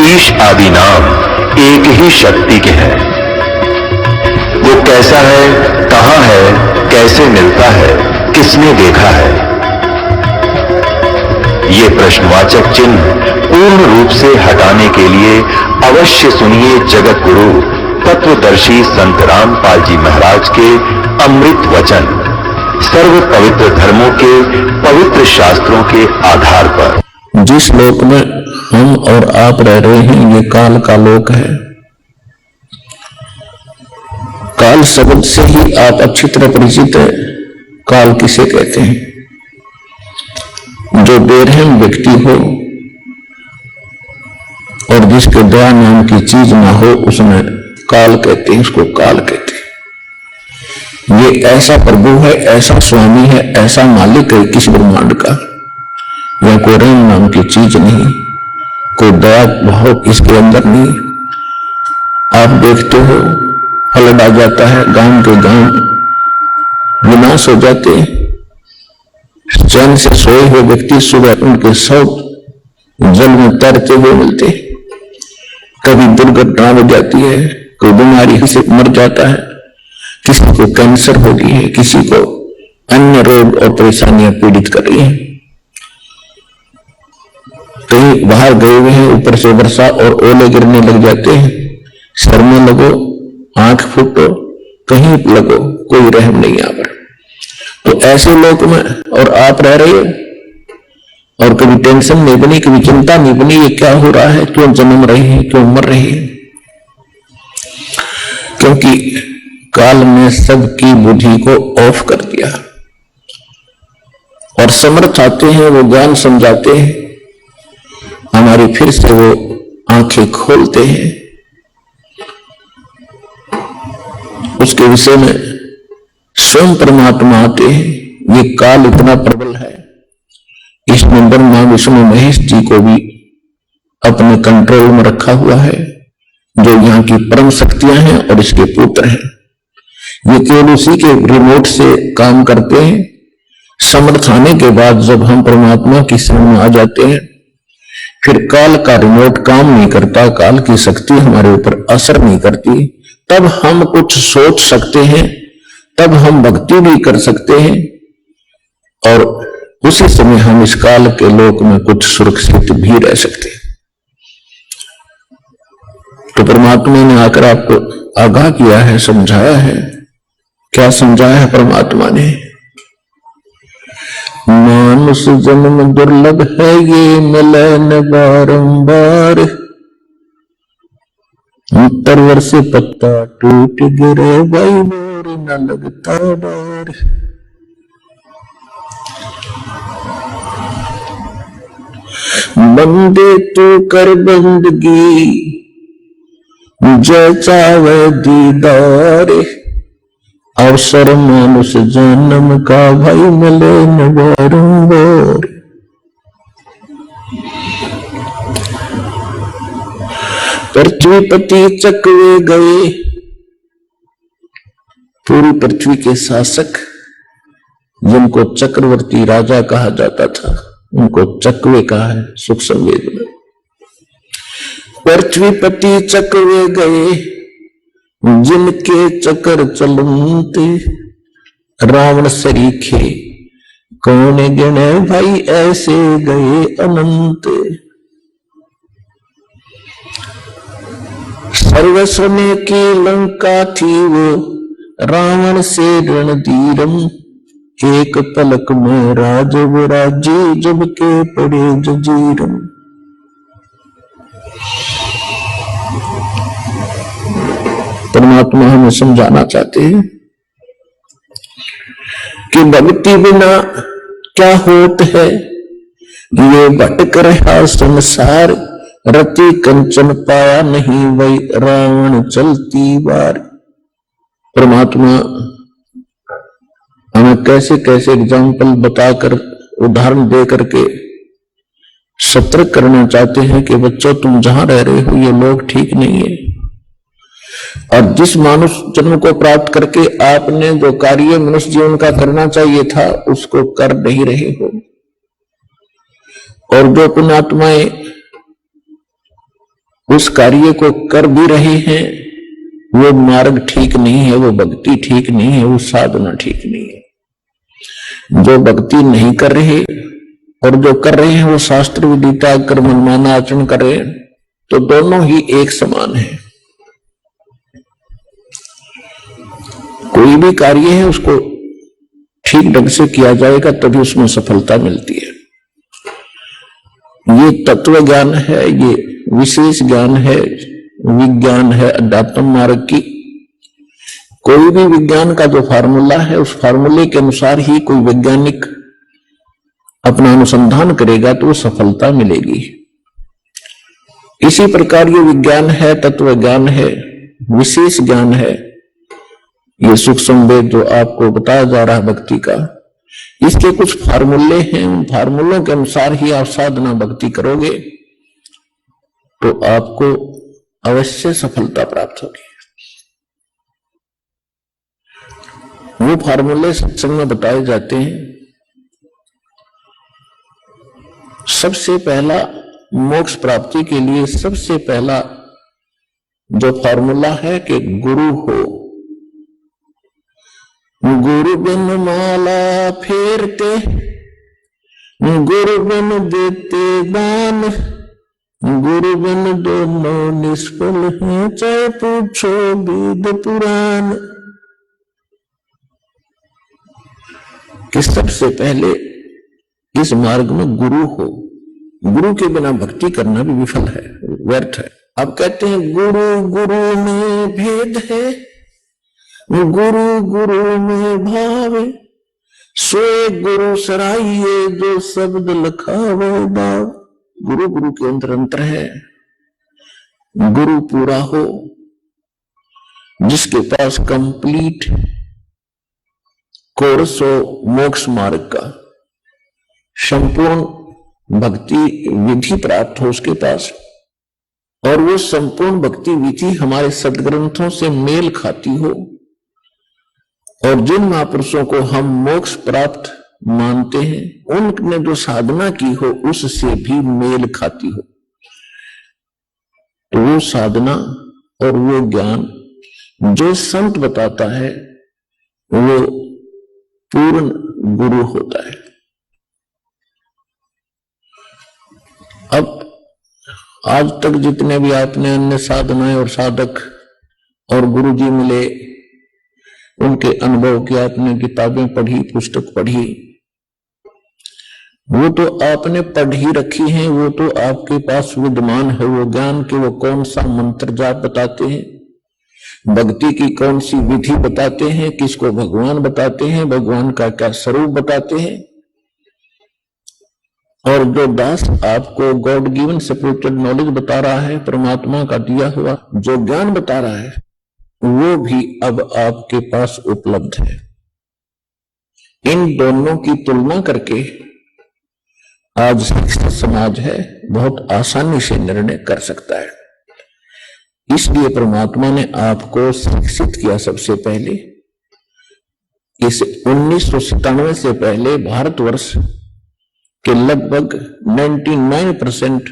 ईश आदि नाम एक ही शक्ति के हैं। वो कैसा है, कहां है, कैसे मिलता है, किसने देखा है? ये प्रश्नवाचक चिन्ह पूर्ण रूप से हटाने के लिए अवश्य सुनिए जगत गुरु तत्वदर्शी संत रामपाल जी महाराज के अमृत वचन, सर्व पवित्र धर्मों के पवित्र शास्त्रों के आधार पर। जिस लोक में हम और आप रह रहे हैं ये काल का लोक है। काल शब्द से ही आप अच्छी तरह परिचित है। काल किसे कहते हैं? जो बेरहम व्यक्ति हो और जिसके दया नाम की चीज ना हो उसमें काल कहते हैं, उसको काल कहते हैं। ये ऐसा प्रभु है, ऐसा स्वामी है, ऐसा मालिक है किस ब्रह्मांड का। यह कोई रंग नाम की चीज नहीं, कोई दया भाव इसके अंदर नहीं। आप देखते हो फ्लड आ जाता है, गांव के गांव विनाश हो जाते हैं। चैन से सोए हुए व्यक्ति सुबह उनके सब जल में तैरते हुए मिलते हैं। कभी दुर्घटना हो जाती है, कोई बीमारी से मर जाता है, किसी को कैंसर हो गई है, किसी को अन्य रोग और परेशानियां पीड़ित कर रही हैं। कहीं बाहर गए हुए हैं, ऊपर से वर्षा और ओले गिरने लग जाते हैं, सर में लगो, आंख फूटो, कहीं लगो, कोई रहम नहीं यहाँ पर। तो ऐसे लोक में और आप रह रहे हो और कभी टेंशन नहीं बनी, कभी चिंता नहीं बनी ये क्या हो रहा है, क्यों जन्म रहे हैं, क्यों मर रहे हैं। क्योंकि काल ने सबकी बुद्धि को ऑफ कर दिया और समर्थ आते हैं, वो ज्ञान समझाते हैं, हमारी फिर से वो आंखें खोलते हैं। उसके विषय में स्वयं परमात्मा आते हैं। ये काल इतना प्रबल है, इसमें ब्रह्मा विष्णु महेश जी को भी अपने कंट्रोल में रखा हुआ है, जो यहाँ की परम शक्तियां हैं और इसके पुत्र हैं। ये केवल उसी के रिमोट से काम करते हैं। समर्थ आने के बाद जब हम परमात्मा की शरण में आ जाते हैं, फिर काल का रिमोट काम नहीं करता, काल की शक्ति हमारे ऊपर असर नहीं करती। तब हम कुछ सोच सकते हैं, तब हम भक्ति भी कर सकते हैं और उसी समय हम इस काल के लोक में कुछ सुरक्षित भी रह सकते हैं। तो परमात्मा ने आकर आपको आगाह किया है, समझाया है। क्या समझाया है परमात्मा ने? मानुष जन्म दुर्लभ है, ये मिलन बारंबार, तरवर से पत्ता टूट गिरे, भाई मोर न लगता डर। बंदे तू कर बंदगी, जैसा वह दीदार, अवसर मानुष जन्म का भाई मिले न बारंबार। पृथ्वीपति चकवे गए, पूरी पृथ्वी के शासक जिनको चक्रवर्ती राजा कहा जाता था, उनको चकवे कहा है सुख संवेद में। पृथ्वीपति चकवे गए, जिनके चक्र चलते, रावण सरीखे कौन गिने, भाई ऐसे गए अनंत। सर्वस्व की लंका थी वो, रावण से रणधीरम, एक पलक में राज विराजे, जब के पड़े जजीरम। परमात्मा हमें समझाना चाहते हैं कि भक्ति बिना क्या होत है, ये भटक रहा संसार, रति कंचन पाया नहीं, वही रावण चलती बार। परमात्मा हमें कैसे कैसे एग्जाम्पल बताकर, उदाहरण दे करके सतर्क करना चाहते हैं कि बच्चों तुम जहां रह रहे हो ये लोग ठीक नहीं है, और जिस मानुष जन्म को प्राप्त करके आपने जो कार्य मनुष्य जीवन का करना चाहिए था उसको कर नहीं रहे हो। और जो पुण्यात्माएं उस कार्य को कर भी रहे हैं, वो मार्ग ठीक नहीं है, वो भक्ति ठीक नहीं है, वो साधना ठीक नहीं है। जो भक्ति नहीं कर रहे और जो कर रहे हैं वो शास्त्र विधि त्याग कर मनमाना आचरण कर रहे हैं, तो दोनों ही एक समान है। कोई भी कार्य है उसको ठीक ढंग से किया जाएगा तभी उसमें सफलता मिलती है। ये तत्व ज्ञान है, ये विशेष ज्ञान है, विज्ञान है अध्यात्म मार्ग की। कोई भी विज्ञान का जो फार्मूला है उस फार्मूले के अनुसार ही कोई वैज्ञानिक अपना अनुसंधान करेगा तो सफलता मिलेगी। इसी प्रकार ये विज्ञान है, तत्व ज्ञान है, विशेष ज्ञान है, ये सूक्ष्म वेद जो आपको बताया जा रहा है भक्ति का, इसके कुछ फार्मूले हैं। उन फार्मूलों के अनुसार ही आप साधना भक्ति करोगे तो आपको अवश्य सफलता प्राप्त होगी। वो फार्मूले सत्संग में बताए जाते हैं। सबसे पहला मोक्ष प्राप्ति के लिए सबसे पहला जो फॉर्मूला है कि गुरु हो। गुरु बिन माला फेरते, गुरु बिन देते दान, गुरु बिन दोनों निष्फल हैं, चाहे पूछो वेद पुराण। कि सबसे पहले इस मार्ग में गुरु हो। गुरु के बिना भक्ति करना भी विफल है, व्यर्थ है। अब कहते हैं गुरु गुरु में भेद है, गुरु गुरु में भाव, सोए गुरु सराइये जो शब्द लखावे भाव। गुरु गुरु के अंदर अंतर है। गुरु पूरा हो, जिसके पास कंप्लीट कोर्स हो मोक्ष मार्ग का, संपूर्ण भक्ति विधि प्राप्त हो उसके पास, और वो संपूर्ण भक्ति विधि हमारे सदग्रंथों से मेल खाती हो, और जिन महापुरुषों को हम मोक्ष प्राप्त मानते हैं उनने जो साधना की हो उससे भी मेल खाती हो, तो वो साधना और वो ज्ञान जो संत बताता है वो पूर्ण गुरु होता है। अब आज तक जितने भी आपने अन्य साधनाएं और साधक और गुरु जी मिले, उनके अनुभव की आपने किताबें पढ़ी, पुस्तक पढ़ी, वो तो आपने पढ़ ही रखी हैं, वो तो आपके पास विद्यमान है वो ज्ञान कि वो कौन सा मंत्र जाप बताते हैं, भक्ति की कौन सी विधि बताते हैं, किसको भगवान बताते हैं, भगवान का क्या स्वरूप बताते हैं। और जो दास आपको गॉड गिवन स्पिरिचुअल नॉलेज बता रहा है, परमात्मा का दिया हुआ जो ज्ञान बता रहा है, वो भी अब आपके पास उपलब्ध है। इन दोनों की तुलना करके आज शिक्षित समाज है बहुत आसानी से निर्णय कर सकता है। इसलिए परमात्मा ने आपको शिक्षित किया सबसे पहले। इस 1997 से पहले भारतवर्ष के लगभग 99%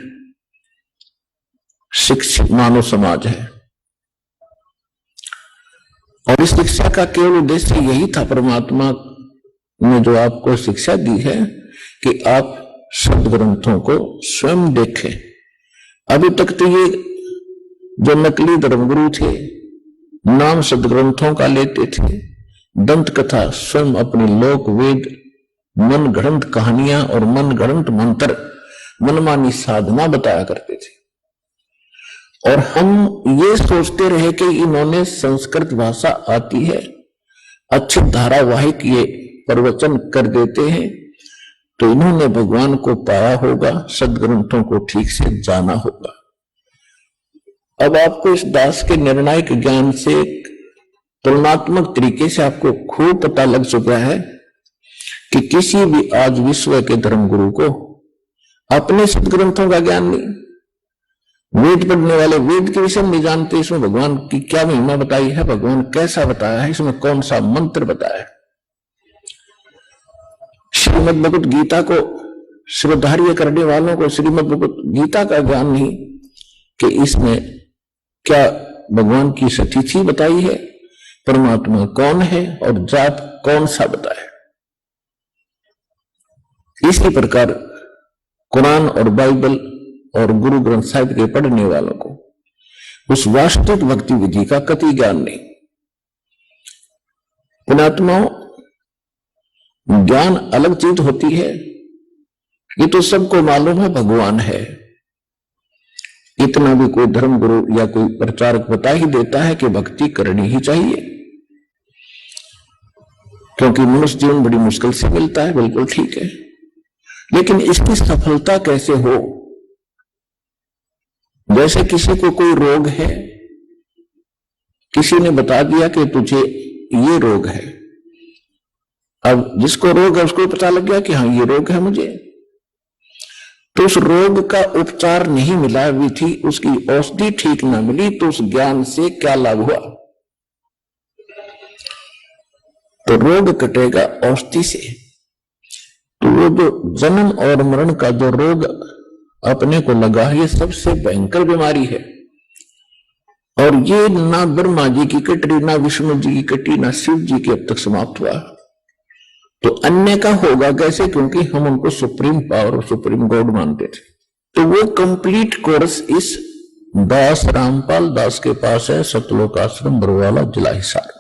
शिक्षित मानव समाज है, और इस शिक्षा का केवल उद्देश्य यही था, परमात्मा ने जो आपको शिक्षा दी है कि आप सदग्रंथों को स्वयं देखें। अभी तक तो ये जो नकली धर्मगुरु थे नाम सदग्रंथों का लेते थे, दंत कथा स्वयं अपने लोक वेद, मन गढ़ंत कहानियां और मन गढ़ंत मंत्र, मनमानी साधना बताया करते थे, और हम ये सोचते रहे कि इन्होंने संस्कृत भाषा आती है, अच्छे धारावाहिक ये प्रवचन कर देते हैं, तो इन्होंने भगवान को पाया होगा, सदग्रंथों को ठीक से जाना होगा। अब आपको इस दास के निर्णायक ज्ञान से तुलनात्मक तरीके से आपको खूब पता लग चुका है कि किसी भी आज विश्व के धर्मगुरु को अपने सदग्रंथों का ज्ञान नहीं, वेद पढ़ने वाले वेद के विषय नहीं जानते, इसमें भगवान की क्या महिमा बताई है, भगवान कैसा बताया है, इसमें कौन सा मंत्र बताया है। श्रीमद् भगवत गीता को श्रद्धार्य करने वालों को श्रीमद् भगवत गीता का ज्ञान नहीं, कि इसमें क्या भगवान की सतिथि बताई है, परमात्मा कौन है और जाप कौन सा बताया। इसी प्रकार कुरान और बाइबल और गुरु ग्रंथ साहिब के पढ़ने वालों को उस वास्तविक भक्ति विधि का कति ज्ञान नहीं। पुण्यात्माओं, ज्ञान अलग चीज होती है, ये तो सबको मालूम है भगवान है, इतना भी कोई धर्म गुरु या कोई प्रचारक बता ही देता है कि भक्ति करनी ही चाहिए, क्योंकि मनुष्य जीवन बड़ी मुश्किल से मिलता है, बिल्कुल ठीक है। लेकिन इसकी सफलता कैसे हो? जैसे किसी को कोई रोग है, किसी ने बता दिया कि तुझे ये रोग है, अब जिसको रोग है उसको पता लग गया कि हाँ ये रोग है मुझे, तो उस रोग का उपचार नहीं मिला, विधि उसकी औषधि ठीक ना मिली, तो उस ज्ञान से क्या लाभ हुआ? तो रोग कटेगा औषधि से। तो वो जो जन्म और मरण का जो रोग अपने को लगा है, ये सबसे भयंकर बीमारी है। और ये ना ब्रह्मा जी की कटरी, ना विष्णु जी की कटी, ना शिव जी की अब तक समाप्त हुआ। तो अन्य का होगा कैसे? क्योंकि हम उनको सुप्रीम पावर और सुप्रीम गॉड मानते थे। तो वो कंप्लीट कोर्स इस दास रामपाल दास के पास है, सतलोक आश्रम बरवाला जिला हिसार।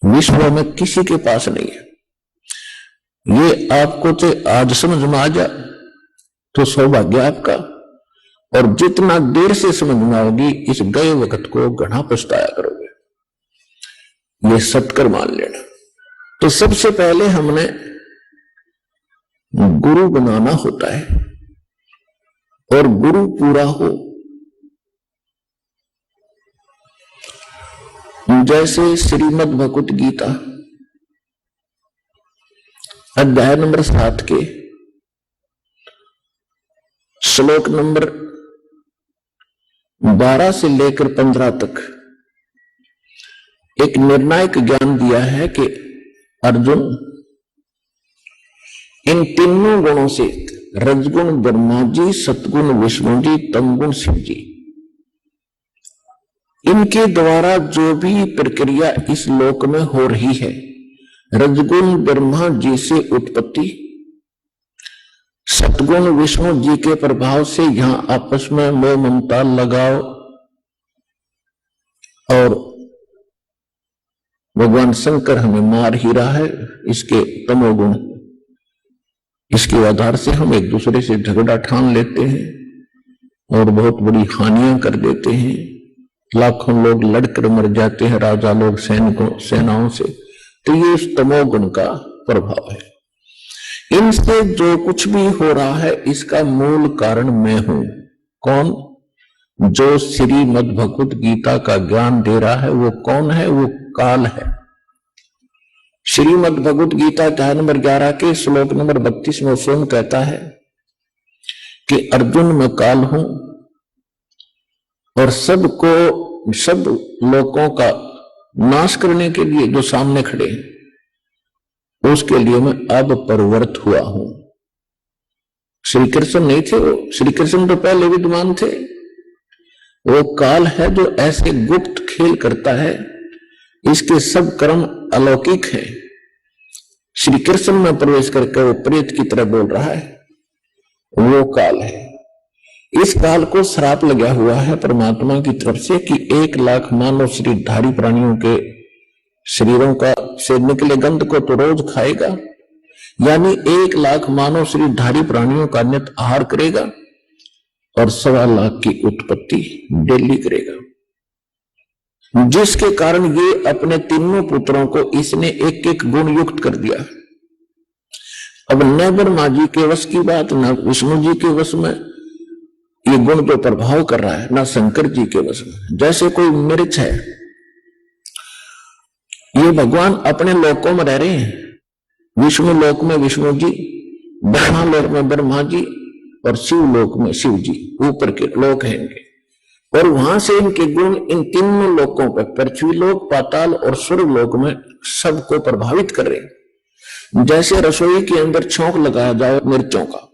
विश्व में किसी के पास नहीं है। ये आपको तो आज समझ में आ जाए तो सौभाग्य आपका, और जितना देर से समझ में आओगी इस गए वक्त को घना पछताया करोगे, ये सत्कर मान लेना। तो सबसे पहले हमने गुरु बनाना होता है, और गुरु पूरा हो। जैसे श्रीमद् भगवत गीता अध्याय नंबर 7 के श्लोक नंबर 12 से लेकर 15 तक एक निर्णायक ज्ञान दिया है कि अर्जुन, इन तीनों गुणों से, रजगुण ब्रह्मा जी, सतगुण विष्णु जी, तमगुण शिव जी, इनके द्वारा जो भी प्रक्रिया इस लोक में हो रही है, रजगुण ब्रह्मा जी से उत्पत्ति, सतगुण विष्णु जी के प्रभाव से यहां आपस में मोह ममता लगाओ, और भगवान शंकर हमें मार ही रहा है इसके तमोगुण, इसके आधार से हम एक दूसरे से झगड़ा ठान लेते हैं और बहुत बड़ी हानियां कर देते हैं। लाखों लोग लड़कर मर जाते हैं, राजा लोग सेनाओं से। तो ये इस तमोगुण का प्रभाव है। इनसे जो कुछ भी हो रहा है इसका मूल कारण मैं हूं। कौन? जो श्रीमद् भगवत गीता का ज्ञान दे रहा है वो कौन है? वो काल है। श्रीमद् भगवत गीता अध्याय नंबर 11 के श्लोक नंबर 32 में स्वयं कहता है कि अर्जुन मैं काल हूं, और सबको, सब लोगों का नाश करने के लिए जो सामने खड़े हैं उसके लिए मैं अब प्रवृत्त हुआ हूं। श्री कृष्ण नहीं थे वो, श्री कृष्ण तो पहले विद्यमान थे। वो काल है जो ऐसे गुप्त खेल करता है, इसके सब कर्म अलौकिक हैं। श्री कृष्ण में प्रवेश करके वो प्रेत की तरह बोल रहा है, वो काल है। इस काल को श्राप लगा हुआ है परमात्मा की तरफ से कि 1 लाख मानव शरीरधारी प्राणियों के शरीरों का से निकले गंध को तो रोज खाएगा, यानी 1 लाख मानव शरीरधारी प्राणियों का नित आहार करेगा, और 1.25 लाख की उत्पत्ति डेली करेगा, जिसके कारण ये अपने तीनों पुत्रों को इसने एक एक गुण युक्त कर दिया। अब न ब्रह्मा जी के वश की बात, न विष्णु जी के वश में ये गुण जो प्रभाव कर रहा है, ना शंकर जी के वश में। जैसे कोई मिर्च है, ये भगवान अपने लोकों में रह रहे हैं, विष्णु लोक में विष्णु जी, ब्रह्मा लोक में ब्रह्मा जी, और शिव लोक में शिव जी, ऊपर के लोक हैं इनके, और वहां से इनके गुण इन तीनों लोकों पर, पृथ्वी लोक, पाताल और स्वर्ग लोक में सबको प्रभावित कर रहे हैं। जैसे रसोई के अंदर छौंक लगाया जाए मिर्चों का,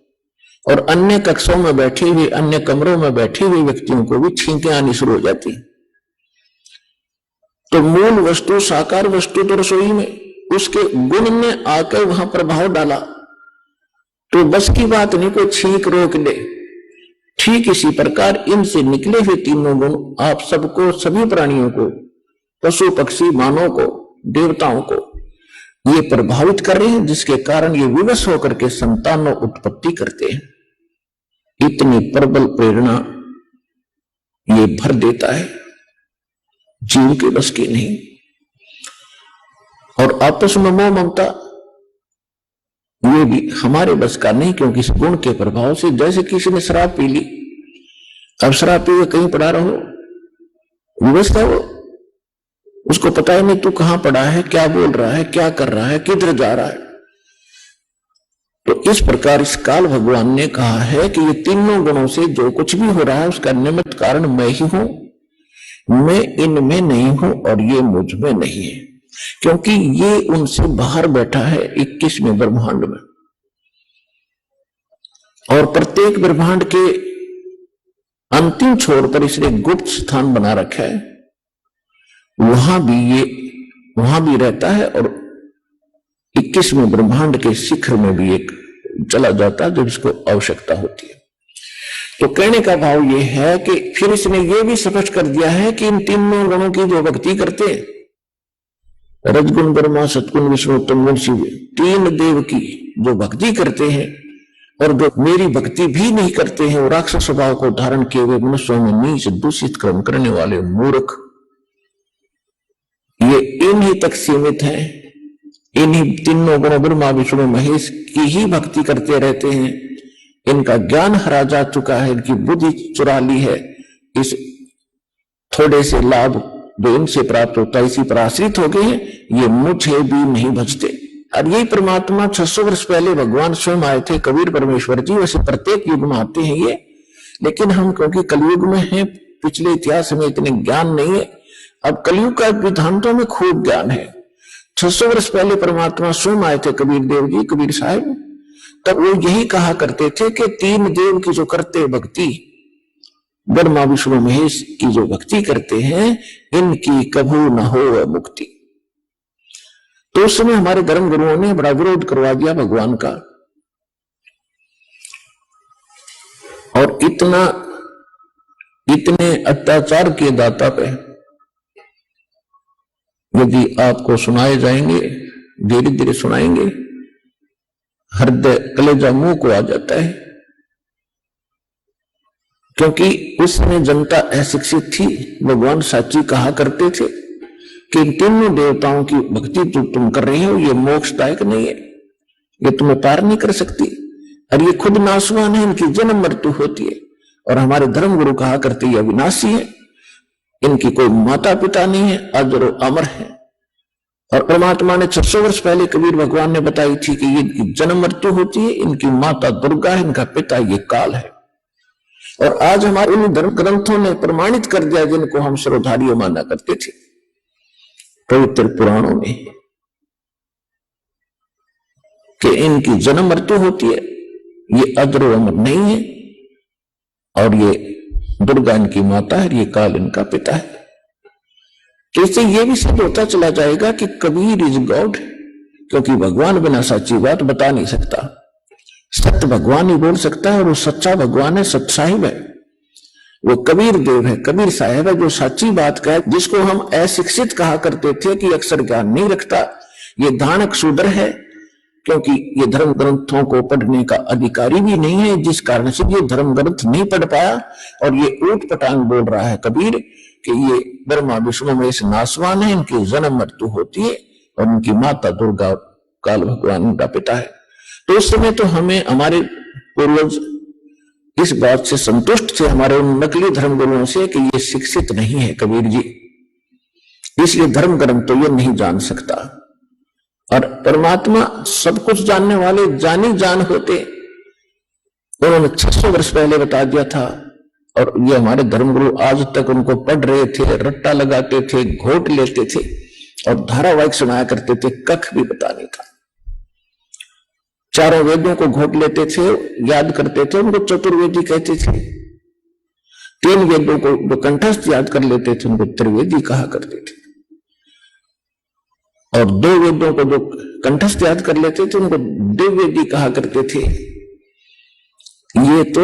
और अन्य कक्षों में बैठे हुए, अन्य कमरों में बैठे हुए व्यक्तियों को भी छींकें आनी शुरू हो जाती। तो मूल वस्तु, साकार वस्तु तो रसोई में, उसके गुण ने आकर वहां प्रभाव डाला तो बस की बात नहीं, कोई छींक रोक ले। ठीक इसी प्रकार इनसे निकले हुए तीनों गुण आप सबको, सभी प्राणियों को, पशु पक्षी मानव को, देवताओं को ये प्रभावित कर रहे हैं, जिसके कारण ये विवश होकर के संतानों उत्पत्ति करते हैं। इतनी प्रबल प्रेरणा ये भर देता है, जीव के बस की नहीं। और आपस में मोह ममता ये भी हमारे बस का नहीं, क्योंकि इस गुण के प्रभाव से, जैसे किसी ने शराब पी ली, अब शराब पी के कहीं पड़ा रहो, व्यवस्था वो, उसको पता है नहीं तू कहां पड़ा है, क्या बोल रहा है, क्या कर रहा है, किधर जा रहा है। तो इस प्रकार इस काल भगवान ने कहा है कि ये तीनों गुणों से जो कुछ भी हो रहा है उसका निमित्त कारण मैं ही हूं, मैं इनमें नहीं हूं और ये मुझ में नहीं है, क्योंकि ये उनसे बाहर बैठा है 21वें ब्रह्मांड में। और प्रत्येक ब्रह्मांड के अंतिम छोर पर इसने गुप्त स्थान बना रखा है, वहां भी रहता है और 21वें ब्रह्मांड के शिखर में भी एक चला जाता है जब इसको आवश्यकता होती है। तो कहने का भाव ये है कि फिर इसने ये भी स्पष्ट कर दिया है कि इन तीनों गुणों की जो भक्ति करते हैं, रजगुण ब्रह्मा, सतगुण विष्णु, तमगुण शिव, तीन देव की जो भक्ति करते हैं और जो मेरी भक्ति भी नहीं करते हैं, वो राक्षस स्वभाव को धारण किए हुए मनुष्यों में नीच दूषित कर्म करने वाले मूर्ख, ये इन्हीं तक सीमित है। इन्हीं तीनों गुणों ब्रह्मा विष्णु महेश की ही भक्ति करते रहते हैं। इनका ज्ञान हरा जा चुका है, इनकी बुद्धि चुरा ली है, इस थोड़े से लाभ जो इनसे प्राप्त होता है इसी पर आश्रित हो गए हैं, ये मुझे भी नहीं भजते। और यही परमात्मा 600 वर्ष पहले भगवान स्वयं आए थे, कबीर परमेश्वर जी, वैसे प्रत्येक युग में आते हैं ये, लेकिन हम क्योंकि कलयुग में हैं, पिछले इतिहास में इतने ज्ञान नहीं है। अब कलयुग का विधांतों में खूब ज्ञान है। 600 वर्ष पहले परमात्मा स्वयं आए थे, कबीर देव जी, कबीर साहब, तब वो यही कहा करते थे कि तीन देव की जो करते भक्ति, ब्रह्मा विष्णु महेश की जो भक्ति करते हैं, इनकी कभू न हो मुक्ति। तो उस समय हमारे धर्म गुरुओं ने बड़ा विरोध करवा दिया भगवान का, और इतने अत्याचार किए दाता पे यदि आपको सुनाए जाएंगे, धीरे धीरे सुनाएंगे, हृदय कलेजा मुंह को आ जाता है। क्योंकि उसमें जनता अशिक्षित थी। भगवान साची कहा करते थे कि इन तीनों देवताओं की भक्ति जो तुम कर रहे हो ये मोक्षदायक नहीं है, ये तुम्हें पार नहीं कर सकती, और ये खुद नाशवान है, इनकी जन्म मृत्यु होती है। और हमारे धर्म गुरु कहा करते ये अविनाशी है, इनकी कोई माता पिता नहीं है, अजर अमर है। और परमात्मा ने 600 वर्ष पहले कबीर भगवान ने बताई थी कि ये इनकी जन्म मृत्यु होती है, इनकी माता दुर्गा है, इनका पिता ये काल है। और आज हमारे इन धर्म ग्रंथों ने प्रमाणित कर दिया, जिनको हम सर्वधारी माना करते थे पवित्र पुराणों में, कि इनकी जन्म मृत्यु होती है, ये अजर अमर नहीं है, और ये दुर्गा इनकी माता है, ये काल इनका पिता है। तो इससे ये भी सिद्ध होता चला जाएगा कि कबीर इज गॉड, क्योंकि भगवान बिना सच्ची बात बता नहीं सकता। सत्य भगवान ही बोल सकता है, और वो सच्चा भगवान है, सच साहिब है, वो कबीर देव है, कबीर साहिब है, जो सच्ची बात का है। जिसको हम अशिक्षित कहा करते थे कि अक्षर ज्ञान नहीं रखता, ये धानक शूद्र है, क्योंकि ये धर्म ग्रंथों को पढ़ने का अधिकारी भी नहीं है, जिस कारण से ये धर्म ग्रंथ नहीं पढ़ पाया। और ये ऊट पटांग बोल रहा है कबीर कि ये ब्रह्मा विष्णु में से नाशवान है, इनकी जन्म मृत्यु होती है, और उनकी माता दुर्गा काल भगवान उनका पिता है। तो उस समय तो हमें हमारे पूर्वज इस बात से संतुष्ट थे, हमारे उन नकली धर्म गुरुओं से, कि ये शिक्षित नहीं है कबीर जी, इसलिए धर्म ग्रंथ तो ये नहीं जान सकता। और परमात्मा सब कुछ जानने वाले जानी जान होते, उन्होंने 600 वर्ष पहले बता दिया था। और ये हमारे धर्मगुरु आज तक उनको पढ़ रहे थे, रट्टा लगाते थे, घोट लेते थे, और धारावाहिक सुनाया करते थे, कख भी बता नहीं था। चारों वेदों को घोट लेते थे, याद करते थे, उनको चतुर्वेदी कहते थे। 3 वेदों को जो कंठस्थ याद कर लेते थे उनको त्रिवेदी कहा करते थे, और 2 वेदों को जो कंठस्थ याद कर लेते थे उनको द्विवेदी कहा करते थे। ये तो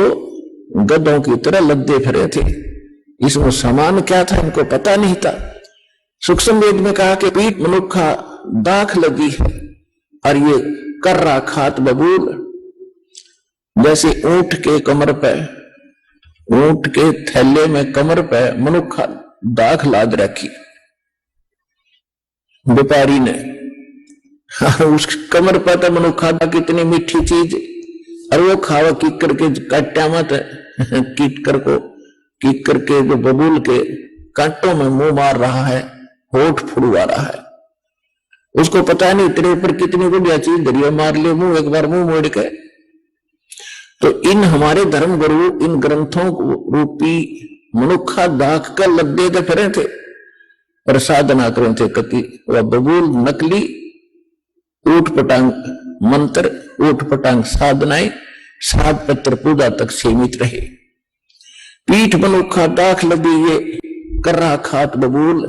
गधों की तरह लद्दे फिरे थे, इसमें समान क्या था इनको पता नहीं था। सूक्ष्म वेद में कहा कि पीठ मनुखा दाख लगी है, और ये कर्रा खात बबूल, जैसे ऊंट के कमर पे, ऊंट के थैले में कमर पे मनुखा दाख लाद रखी व्यापारी ने। उस कमर पर तो मनुखा दा कितनी मीठी चीज, और वो खावा कीकर के काट्या मत कीकर के जो बबूल के कांटों में मुंह मार रहा है, होठ फुड़वा रहा है, उसको पता नहीं तेरे ऊपर कितनी बढ़िया चीज दरिया मार ले मुंह, एक बार मुंह मोड़ के। तो इन हमारे धर्म गुरु इन ग्रंथों रूपी मनुखा दाख कर लद्दे दे फिरे थे और साधना करें थे कति वह बबूल नकली ऊट पटांग मंत्र, ऊट पटांग साधनाएं 7 पत्र पूजा तक सीमित रहे। पीठ मनुखा दाख लदी ये कर्रा खात बबूल।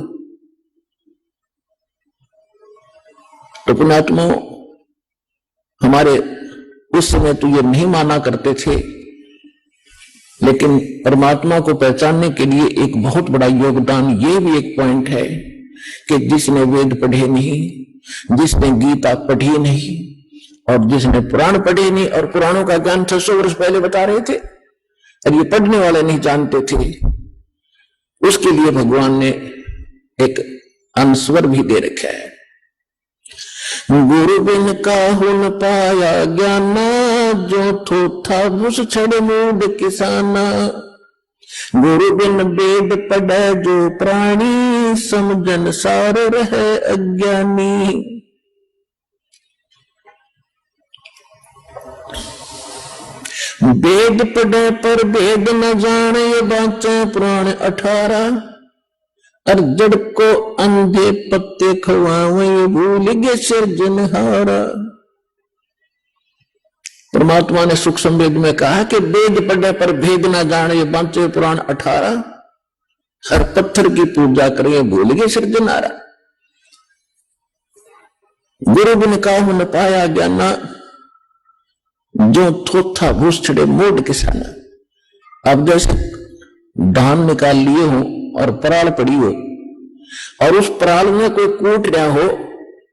तो पुण्यात्मा हमारे उस समय तो ये नहीं माना करते थे, लेकिन परमात्मा को पहचानने के लिए एक बहुत बड़ा योगदान ये भी एक पॉइंट है कि जिसने वेद पढ़े नहीं, जिसने गीता पढ़ी नहीं, और जिसने पुराण पढ़े नहीं, और पुराणों का ज्ञान 600 वर्ष पहले बता रहे थे और ये पढ़ने वाले नहीं जानते थे, उसके लिए भगवान ने एक अनुस्वर भी दे रखा है। गुरु बिन काहू न पाया ज्ञाना, जो थोथा भूस छड़ मूड किसाना। गुरु बिन वेद पढ़े जो प्राणी, समझन सार रहे अज्ञानी। वेद पढ़े पर वेद न जाने, बाँचे पुराण 18। और जड़ को अंधे पत्ते खवावे, भूल गए सिरजनहारा। परमात्मा ने सूक्ष्म वेद में कहा कि वेद पढ़े पर भेद ना जाने, बाँचे पुराण 18। हर पत्थर की पूजा करें, भूल गए सिरजनहारा। गुरु बिन काहू न पाया ज्ञाना, जो थोथा भूस छड़े मोड किसाना। अब जैसे धान निकाल लिए हो और पराल पड़ी हो, और उस पराल में कोई कूट रहा हो,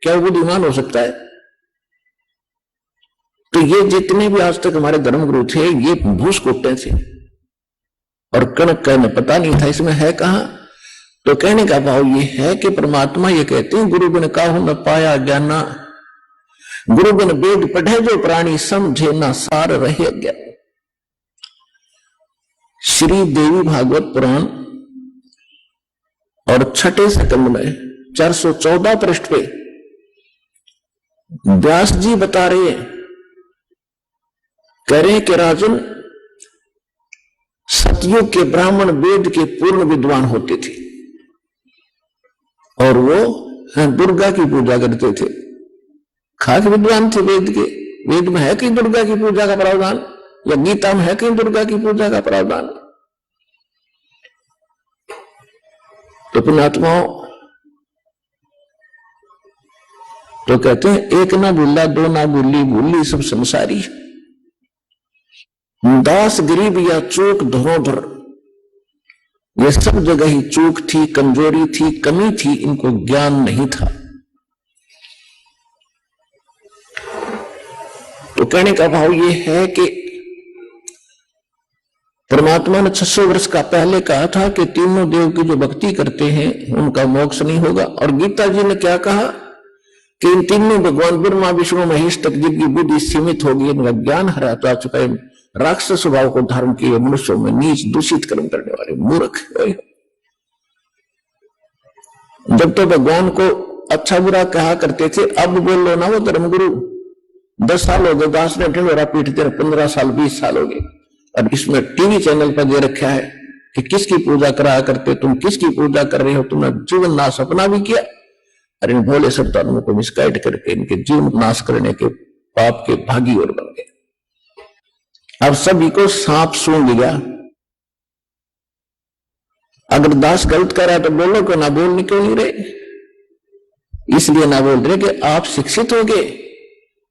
क्या वो बुद्धिमान हो सकता है? तो ये जितने भी आज तक हमारे धर्मगुरु थे ये भूस कूटते थे, और कनक का पता नहीं था इसमें है कहां। तो कहने का भाव ये है कि परमात्मा ये कहते हैं गुरु बिन काहू न पाया ज्ञाना, गुरु बिन वेद पढ़े जो प्राणी, समझे ना सार रहे ज्ञान। श्री देवी भागवत पुराण और 6ठे स्कंद में 414 पृष्ठ पे व्यास जी बता रहे हैं, कह रहे कि राजन, सतयुग के ब्राह्मण वेद के पूर्ण विद्वान होते थे और वो दुर्गा की पूजा करते थे। खास विद्वान थे वेद के। वेद में है कि दुर्गा की पूजा का प्रावधान, या गीता में है कि दुर्गा की पूजा का प्रावधान? तो पुण्यात्माओं, तो कहते हैं एक ना भूला दो ना भूली, भूली सब संसारी। दास गरीब या चूक धरोधर, ये सब जगह ही चूक थी, कमजोरी थी, कमी थी, इनको ज्ञान नहीं था। तो कहने का भाव ये है कि परमात्मा ने 600 वर्ष का पहले कहा था कि तीनों देव की जो भक्ति करते हैं उनका मोक्ष नहीं होगा। और गीता जी ने क्या कहा कि इन तीनों भगवान ब्रह्मा विष्णु महेश तक जिनकी बुद्धि सीमित होगी, इनका ज्ञान हरा तो आ चुका है, राक्षस स्वभाव को धारण किए मनुष्यों में नीच दूषित कर्म करने वाले मूर्ख। जब तो भगवान को अच्छा बुरा कहा करते थे, अब बोल लो ना वो धर्मगुरु 10 साल हो गए, दास ने ढिंडोरा पीट दिया, 15 साल 20 साल हो गए, और इसमें टीवी चैनल पर दे रखा है कि किसकी पूजा करा करते, तुम किसकी पूजा कर रहे हो, तुमने जीवन नाश अपना भी किया और इन भोले श्रद्धालुओं को मिसगाइड करके इनके जीवन नाश करने के पाप के भागी और बन गए। अब सभी को सांप सूंघ लिया। अगर दास गलत कर रहा है तो बोलो कि ना बोलने क्यों नहीं रहे? इसलिए ना बोल रहे कि आप शिक्षित हो गए,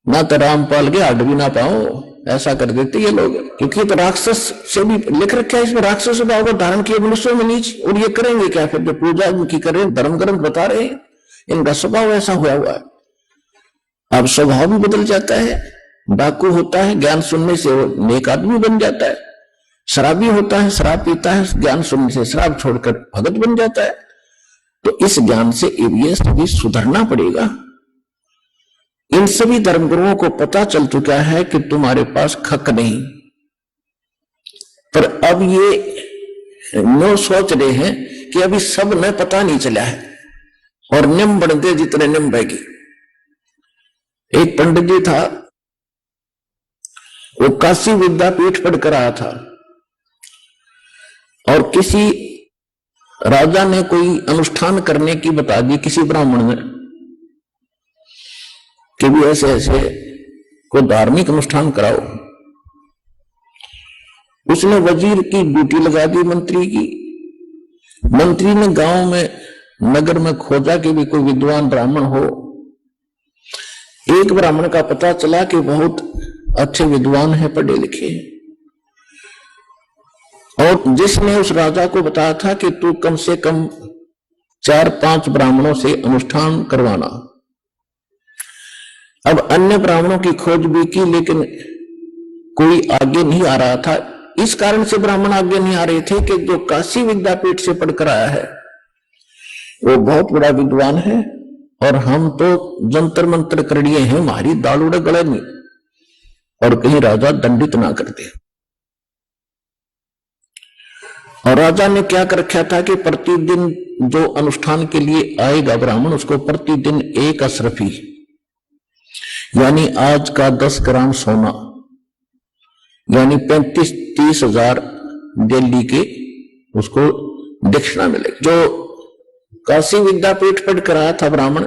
ना तो रामपाल के हड भी ना पाओ, ऐसा कर देते ये लोग। क्योंकि तो राक्षस से भी लिख रखा है इसमें, राक्षस स्वभाव को धारण किए मनुष्यों में नीच, और ये करेंगे क्या? फिर जो पूजा इनकी करें, धर्म ग्रंथ बता रहे हैं इनका स्वभाव ऐसा हुआ है। अब स्वभाव भी बदल जाता है। डाकू होता है, ज्ञान सुनने से वो नेक आदमी बन जाता है। शराबी होता है, शराब पीता है, ज्ञान सुनने से शराब छोड़कर भगत बन जाता है। तो इस ज्ञान से ये सभी सुधरना पड़ेगा। इन सभी धर्मगुरुओं को पता चल चुका है कि तुम्हारे पास खक नहीं, पर अब ये नो सोच रहे हैं कि अभी सब में पता नहीं चला है और निम बढ़ते जितने निम बहेगी। एक पंडित जी था, वो काशी विद्यापीठ पढ़कर आया था, और किसी राजा ने कोई अनुष्ठान करने की बता दी, किसी ब्राह्मण ने, कि भी ऐसे ऐसे कोई धार्मिक अनुष्ठान कराओ। उसने वजीर की ड्यूटी लगा दी, मंत्री की। मंत्री ने गांव में, नगर में खोजा कि भी कोई विद्वान ब्राह्मण हो। एक ब्राह्मण का पता चला कि बहुत अच्छे विद्वान है, पढ़े लिखे हैं, और जिसने उस राजा को बताया था कि तू कम से कम 4-5 ब्राह्मणों से अनुष्ठान करवाना। अब अन्य ब्राह्मणों की खोज भी की, लेकिन कोई आगे नहीं आ रहा था। इस कारण से ब्राह्मण आगे नहीं आ रहे थे कि जो काशी विद्यापीठ से पढ़कर आया है वो बहुत बड़ा विद्वान है, और हम तो जंतर मंत्र कर लिए हैं, हमारी दाल उड़े गले नहीं, और कहीं राजा दंडित ना कर दे। और राजा ने क्या कर रखा था कि प्रतिदिन जो अनुष्ठान के लिए आएगा ब्राह्मण, उसको प्रतिदिन 1 अशरफी, यानी आज का 10 ग्राम सोना, यानी 35-30 हजार दिल्ली के उसको दक्षिणा मिलेगी। जो काशी विद्यापीठ पढ़ कर आया था ब्राह्मण,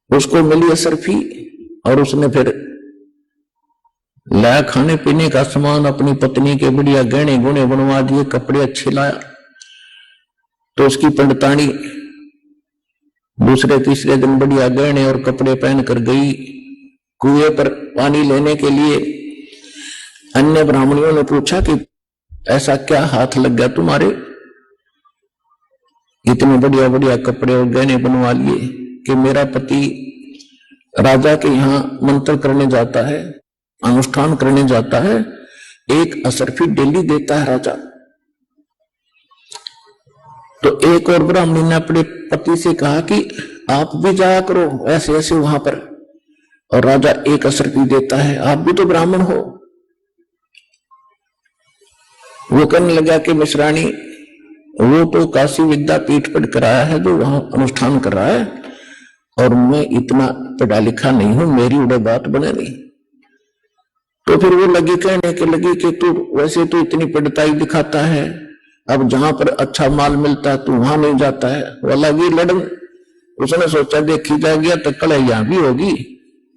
उसको मिली अशरफी, और उसने फिर लाया खाने पीने का सामान, अपनी पत्नी के बढ़िया गहने गुणे बनवा दिए, कपड़े अच्छे लाया। तो उसकी पंडितानी दूसरे तीसरे दिन बढ़िया गहने और कपड़े पहनकर गई कुएं पर पानी लेने के लिए। अन्य ब्राह्मणियों ने पूछा कि ऐसा क्या हाथ लग गया तुम्हारे, इतने बढ़िया बढ़िया कपड़े और गहने बनवा लिए? कि मेरा पति राजा के यहाँ मंत्र करने जाता है, अनुष्ठान करने जाता है, 1 अशरफी डेली देता है राजा। तो एक और ब्राह्मणी ने अपने पति से कहा कि आप भी जाया करो ऐसे ऐसे वहां पर, और राजा 1 अशरफी देता है, आप भी तो ब्राह्मण हो। वो कहने लगा कि मिश्राणी, वो तो काशी विद्यापीठ पढ़ कर आया है जो वहां अनुष्ठान कर रहा है, और मैं इतना पढ़ा लिखा नहीं हूं, मेरी उड़े बात बने नहीं। तो फिर वो लगी कहने के लगी कि तू वैसे तो इतनी पढ़ताई दिखाता है, अब जहां पर अच्छा माल मिलता है तू वहां नहीं जाता है। वो लगी लड़न। उसने सोचा देखी जाएगी तो कल यहां भी होगी,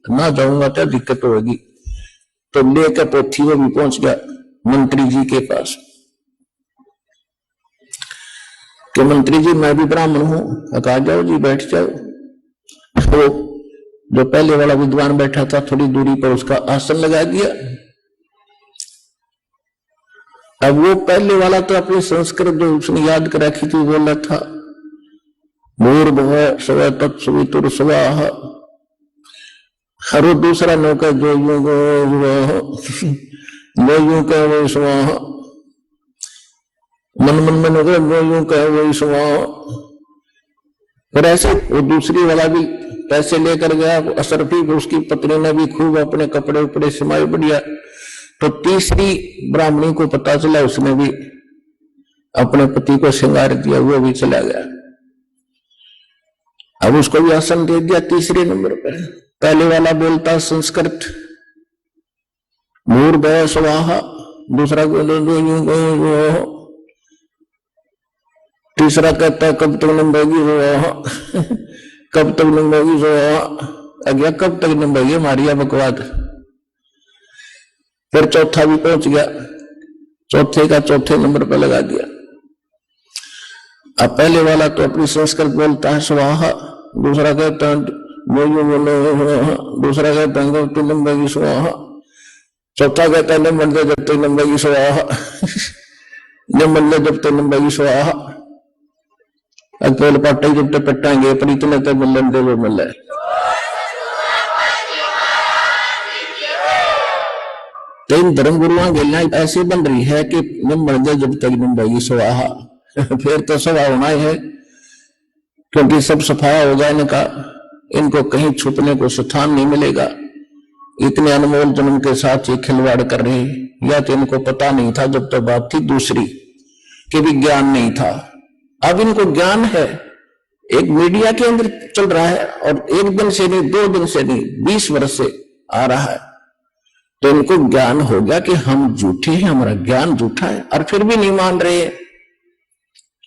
ना जाऊंगा तो दिक्कत होगी। तो लेकर पोथी वो भी पहुंच गया मंत्री जी के पास कि मंत्री जी मैं भी ब्राह्मण हूं। कहा जाओ जी बैठ जाओ। तो जो पहले वाला विद्वान बैठा था थोड़ी दूरी पर उसका आसन लगा दिया। अब वो पहले वाला तो अपनी संस्कृत जो उसने याद कर रखी थी बोला था भूर्भुवः स्वः तत्सवितुर्वरेण्यः। हर दूसरा नौका जो यूं कह वो स्वाहा, मन मन में नौका जो यूं कह वो स्वाहा। और ऐसे वो दूसरी वाला भी पैसे लेकर गया अशरफी, उसकी पत्नी ने भी खूब अपने कपड़े उपड़े सिमाए बढ़िया। तो तीसरी ब्राह्मणी को पता चला, उसने भी अपने पति को श्रृंगार दिया, वो भी चला गया। अब उसको भी आसन दे दिया तीसरे नंबर पर। पहले वाला बोलता संस्कृत भूर्भुवः स्वः, दूसरा तीसरा कहता कब तक नंबेगी वो कब तक नंबेगी वो। अगला कब तक नंबर मारिया बकवाद। फिर चौथा भी पहुंच गया, चौथे का चौथे नंबर पर लगा दिया। अब पहले वाला तो अपनी संस्कृत बोलता है स्वाहा, दूसरा कहता है दूसरा कहता है गौतम नंबर की स्वाहा, चौथा कहता है नंबर दे जब तक नंबर की स्वाहा नंबर ले जब तक नंबर की स्वाहा। अकेले पाटा जब तक पटाएंगे पर इतने तक मिलन दे वो मिल है। तो इन धर्म गुरुओं गलियां ऐसी बन रही है कि नंबर दे जब तक नंबर की स्वाहा फिर तो सवा होना है, क्योंकि सब सफाया हो जाए इनका, इनको कहीं छुपने को स्थान नहीं मिलेगा। इतने अनमोल जन्म के साथ ये खिलवाड़ कर रहे, या तो इनको पता नहीं था जब तो बात थी दूसरी कि विज्ञान नहीं था, अब इनको ज्ञान है। एक मीडिया के अंदर चल रहा है और एक दिन से नहीं, 2 दिन से नहीं, 20 वर्ष से आ रहा है। तो इनको ज्ञान हो गया कि हम झूठे हैं, हमारा ज्ञान झूठा है, और फिर भी नहीं मान रहे।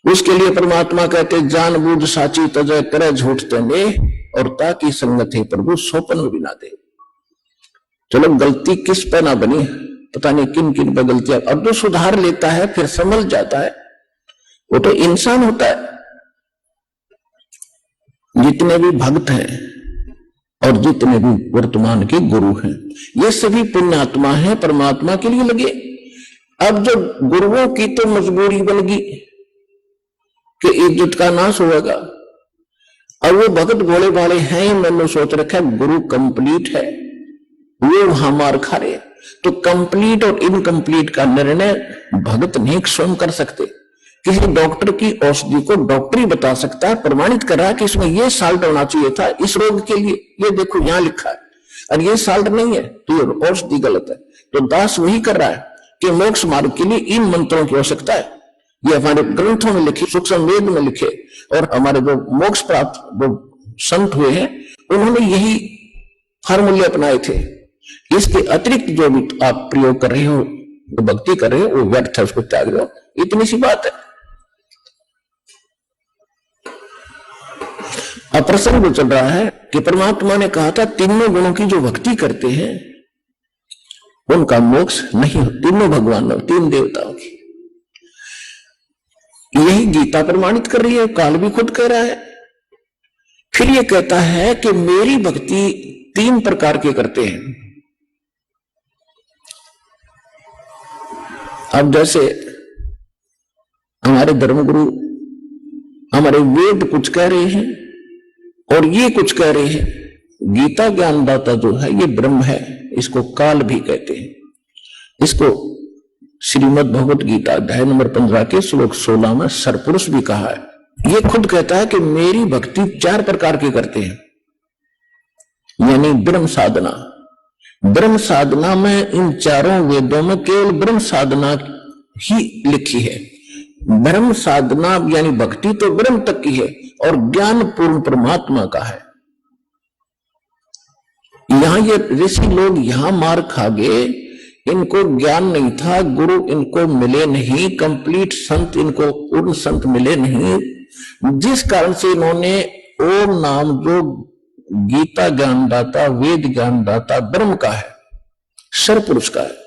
उसके लिए परमात्मा कहते जानबूझ साची तजय करे झूठ तेने, और ताकि संगत है प्रभु सोपन भी ना दे। चलो गलती किस पे ना बनी, पता नहीं किन किन पर गलतियां, अब तो सुधार लेता है फिर समझ जाता है, वो तो इंसान होता है। जितने भी भक्त हैं और जितने भी वर्तमान के गुरु हैं, ये सभी पुण्यात्मा हैं, परमात्मा के लिए लगे। अब जो गुरुओं की तो मजबूरी बन गई कि इज्जत का नाश होगा, और वो भगत भोले भाले हैं, मैंने सोच रखा गुरु कंप्लीट है, वो वहां मार खा रहे। तो कंप्लीट और इनकम्प्लीट का निर्णय भगत नहीं स्वयं कर सकते। किसी डॉक्टर की औषधि को डॉक्टर ही बता सकता है, प्रमाणित कर रहा है कि इसमें ये साल्ट होना चाहिए था इस रोग के लिए, ये देखो यहां लिखा है, और ये साल्ट नहीं है तो ये औषधि गलत है। तो दास वही कर रहा है कि मोक्ष मार्ग के लिए इन मंत्रों की आवश्यकता है। ये हमारे ग्रंथों में लिखे, सूक्ष्म वेद में लिखे, और हमारे जो मोक्ष प्राप्त जो संत हुए हैं उन्होंने यही फार्मूले अपनाए थे। इसके अतिरिक्त जो भी आप प्रयोग कर रहे हो, जो भक्ति कर रहे हो, वो व्यर्थ है, उसको त्याग दो, इतनी सी बात है। अब प्रसंग चल रहा है कि परमात्मा ने कहा था तीनों गुणों की जो भक्ति करते हैं उनका मोक्ष नहीं हो, तीनों भगवानों, 3 देवताओं की। यही गीता प्रमाणित कर रही है, काल भी खुद कह रहा है। फिर ये कहता है कि मेरी भक्ति 3 प्रकार के करते हैं। अब जैसे हमारे धर्मगुरु, हमारे वेद कुछ कह रहे हैं और ये कुछ कह रहे हैं। गीता ज्ञानदाता जो है ये ब्रह्म है, इसको काल भी कहते हैं। इसको श्रीमद् भगवत गीता अध्याय नंबर 15 के श्लोक 16 में सरपुरुष भी कहा है। ये खुद कहता है कि मेरी भक्ति 4 प्रकार की करते हैं, यानी ब्रह्म साधना। ब्रह्म साधना में इन 4 वेदों में केवल ब्रह्म साधना ही लिखी है। ब्रह्म साधना यानी भक्ति तो ब्रह्म तक की है और ज्ञान पूर्ण परमात्मा का है। यहां ये ऋषि लोग यहां मार खा गए, इनको ज्ञान नहीं था, गुरु इनको मिले नहीं, कंप्लीट संत इनको पूर्ण संत मिले नहीं, जिस कारण से इन्होंने ओम नाम जो गीता ज्ञानदाता, वेद ज्ञानदाता ब्रह्म का है, सरपुरुष का है,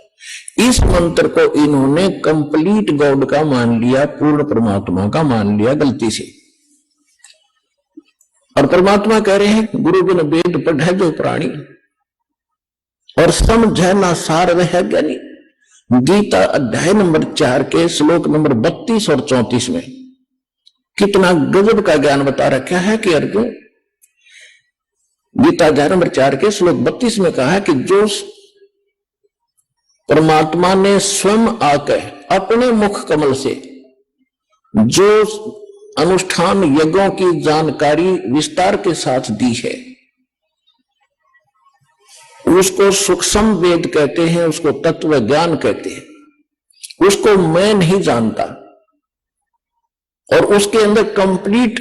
इस मंत्र को इन्होंने कंप्लीट गॉड का मान लिया, पूर्ण परमात्मा का मान लिया गलती से। और परमात्मा कह रहे हैं गुरु बिन वेद पढ़े जो प्राणी और समझे ना सार वह ज्ञानी। गीता अध्याय नंबर 4 के श्लोक नंबर 32 और 34 में कितना गजब का ज्ञान बता रखा है कि अर्जुन, गीता अध्याय नंबर 4 के श्लोक 32 में कहा है कि जो परमात्मा ने स्वयं आकर अपने मुख कमल से जो अनुष्ठान यज्ञों की जानकारी विस्तार के साथ दी है उसको सूक्ष्म वेद कहते हैं, उसको तत्व ज्ञान कहते हैं। उसको मैं नहीं जानता और उसके अंदर कंप्लीट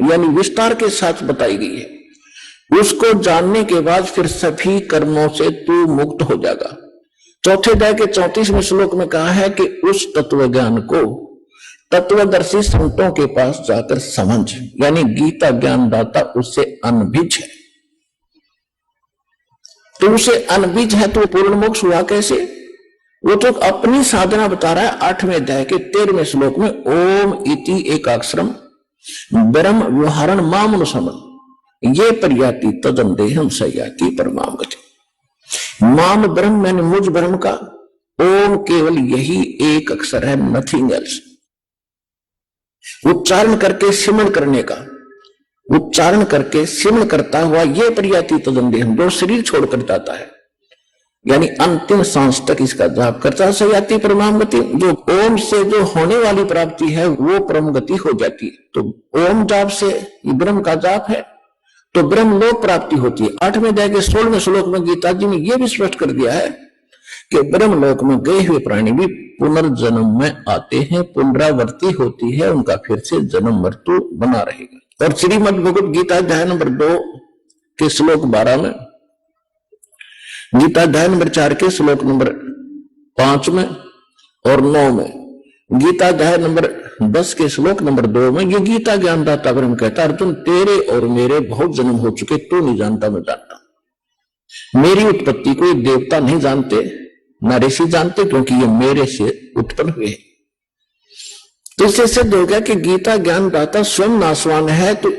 यानी विस्तार के साथ बताई गई है। उसको जानने के बाद फिर सभी कर्मों से तू मुक्त हो जाएगा। चौथे अध्याय के 34वें श्लोक में कहा है कि उस तत्व ज्ञान को तत्वदर्शी संतों के पास जाकर समझ, यानी गीता ज्ञानदाता उससे अनभिज्ञ है। तो उसे अनबीज है तो पूर्ण मोक्ष हुआ कैसे? वो तो अपनी साधना बता रहा है 8वें अध्याय के 13वें श्लोक में, ओम इति एकाक्षरम ब्रह्म व्यवहारण मामनुसमन ये पर्याति तदंदेहम सयाति परमाम गति। माम ब्रह्म मैंने मुझ ब्रह्म का, ओम केवल यही एक अक्षर है, नथिंग एल्स। उच्चारण करके सिमरण करने का, उच्चारण करके सिमरण करता हुआ ये पर्याति तदंदेहम जो शरीर छोड़कर जाता है, यानी अंतिम सांस तक इसका जाप करता सयाति परमाम गति। जो ओम से जो होने वाली प्राप्ति है वो परम गति हो जाती है। तो ओम जाप से ब्रह्म का जाप है तो ब्रह्म लोक प्राप्ति होती है। 8वें अध्याय के 16वें श्लोक में गीता जी ने यह भी स्पष्ट कर दिया है कि ब्रह्म लोक में गए हुए प्राणी भी पुनर्जन्म में आते हैं, पुनरावृत्ति होती है, उनका फिर से जन्म मृत्यु बना रहेगा। और श्रीमद् भगवद गीता अध्याय नंबर 2 के श्लोक 12 में, गीता अध्याय नंबर 4 के श्लोक नंबर 5 में और 9 में, गीता अध्याय नंबर 10 के श्लोक नंबर 2 में ये गीता ज्ञानदाता ब्रह्म कहता है, अर्जुन तेरे और मेरे बहुत जन्म हो चुके, तू नहीं जानता मैं जानता। मेरी उत्पत्ति को ये देवता नहीं जानते न ऋषि जानते, क्योंकि ये मेरे से उत्पन्न हुए। तो इससे सिद्ध हो गया कि गीता ज्ञानदाता स्वयं नाशवान है। तो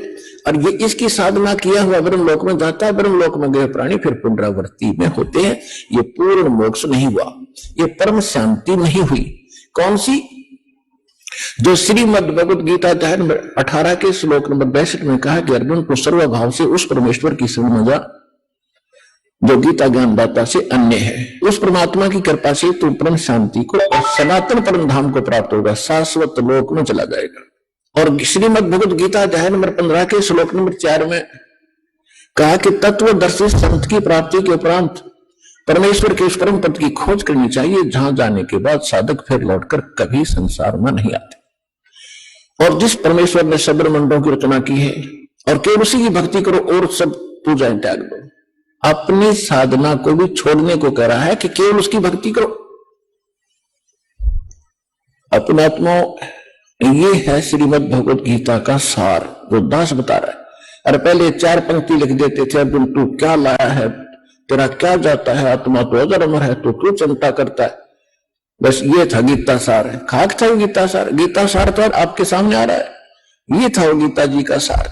और ये इसकी साधना किया हुआ ब्रह्मलोक में जाता है, ब्रह्मलोक में गए प्राणी फिर पुनरावृत्ति में होते हैं। ये पूर्ण मोक्ष नहीं हुआ, ये परम शांति नहीं हुई। कौन सी? जो श्रीमद् भगवद गीता अध्याय नंबर 18 के श्लोक नंबर 62 में कहा कि अर्जुन को सर्वभाव से उस परमेश्वर की शरण में जा जो गीता ज्ञानदाता से अन्य है। उस परमात्मा की कृपा से तू परम शांति को और सनातन परम धाम को प्राप्त होगा, शाश्वत लोक में चला जाएगा। और श्रीमद् भगवद गीता अध्याय नंबर 15 के श्लोक नंबर 4 में कहा कि तत्वदर्शी संत की प्राप्ति के उपरांत परमेश्वर के उस परम पद की खोज करनी चाहिए, जहां जाने के बाद साधक फिर लौटकर कभी संसार में नहीं आते। और जिस परमेश्वर ने सब ब्रह्मांडों की रचना की है और केवल उसी की भक्ति करो और सब पूजाएं त्याग दो। अपनी साधना को भी छोड़ने को कह रहा है कि केवल उसकी भक्ति करो। अपने आत्मा ये है श्रीमद् भगवद गीता का सार जो दास बता रहा है। अरे पहले 4 पंक्ति लिख देते थे, अर्जुन तू क्या लाया है, तेरा क्या जाता है, आत्मा तो अजर अमर है, तो क्यों चिंता करता है। बस ये था गीता सार है। खाक था गीता सार। गीता सार तो आपके सामने आ रहा है, ये था वो गीता जी का सार।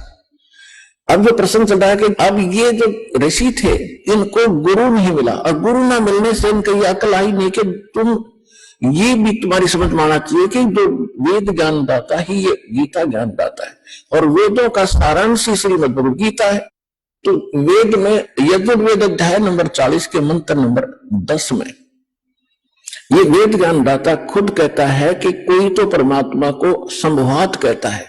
अब जो प्रश्न चल रहा है कि अब ये जो ऋषि थे इनको गुरु नहीं मिला, और गुरु ना मिलने से इनकी ये अकल आई नहीं कि तुम ये भी तुम्हारी समझ में आना चाहिए कि जो वेद ज्ञानदाता ही ये गीता ज्ञानदाता है, और वेदों का सारांश ही श्रीमद् भगवद गीता है। तो वेद में यजुर्वेद अध्याय नंबर 40 के मंत्र नंबर 10 में ये वेद ज्ञानदाता खुद कहता है कि कोई तो परमात्मा को संभवात कहता है।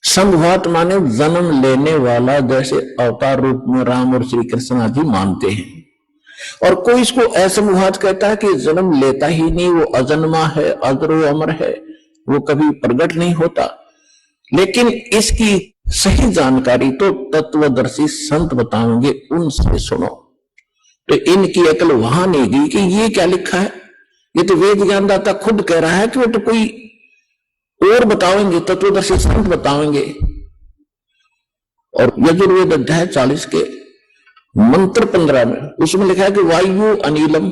संभवात माने जन्म लेने वाला, जैसे अवतार रूप में राम और श्री कृष्ण आदि मानते हैं। और कोई इसको असंभवात कहता है कि जन्म लेता ही नहीं, वो अजन्मा है, अजरो अमर है, वो कभी प्रकट नहीं होता। लेकिन इसकी सही जानकारी तो तत्वदर्शी संत बताएंगे, उनसे सुनो। तो इनकी अकल वहां नहीं गई कि ये क्या लिखा है। ये तो वेद ज्ञानदाता खुद कह रहा है कि वो तो कोई और बताएंगे, तत्वदर्शी संत बताएंगे। और यजुर्वेद अध्याय 40 के मंत्र 15 में उसमें लिखा है कि वायु अनिलम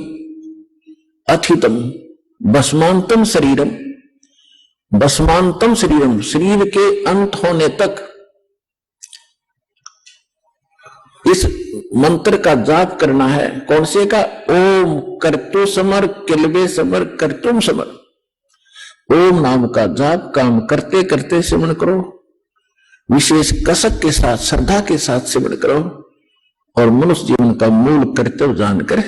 अथितम भस्मांतम शरीरम, भस्मांतम शरीरम, शरीर के अंत होने तक इस मंत्र का जाप करना है। कौन से का? ओम कर्तु समर किलबे समर कर्तुम समर। ओम नाम का जाप काम करते करते सिमरण करो, विशेष कसक के साथ श्रद्धा के साथ सिमरण करो, और मनुष्य जीवन का मूल कर्तव्य जानकर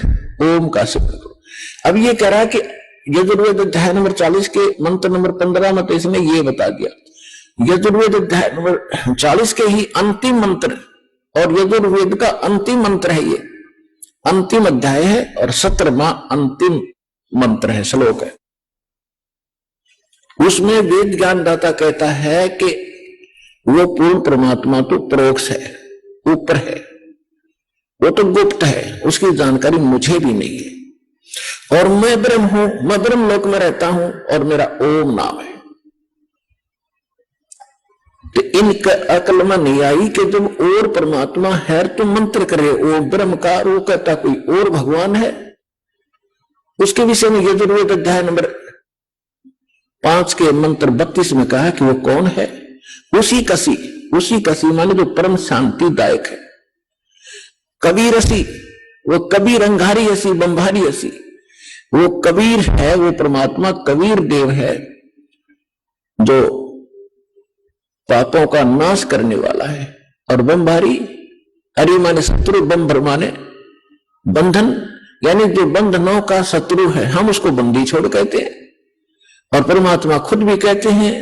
ओम का सिमरण करो। अब ये कह रहा है कि यजुर्वेद अध्याय नंबर 40 के मंत्र नंबर 15 में तो इसने ये बता दिया। यजुर्वेद अध्याय नंबर 40 के ही अंतिम मंत्र, और यजुर्वेद का अंतिम मंत्र है, ये अंतिम अध्याय है और 17वां अंतिम मंत्र है, श्लोक है। उसमें वेद ज्ञानदाता कहता है कि वो पूर्ण परमात्मा तो परोक्ष है, ऊपर है, वो तो गुप्त है, उसकी जानकारी मुझे भी नहीं है। और मैं ब्रह्म हूं, मैं ब्रह्म लोक में रहता हूं और मेरा ओम नाम है। तो इनका अकल में नहीं आई कि जब और परमात्मा है तो मंत्र करे ओ ब्रह्मकार, वो कहता कोई और भगवान है। उसके विषय में यजुर्वेद अध्याय नंबर 5 के मंत्र 32 में कहा कि वो कौन है। उसी कसी माने जो परम शांतिदायक है। कबीर असी, वो कबीर अंगारी असी बंभारी असी, वो कबीर है, वो परमात्मा कबीर देव है जो पापों का नाश करने वाला है। और बंभारी, अरि माने शत्रु, बंभर माने बंधन, यानी जो बंधनों का शत्रु है हम उसको बंदी छोड़ कहते हैं। और परमात्मा खुद भी कहते हैं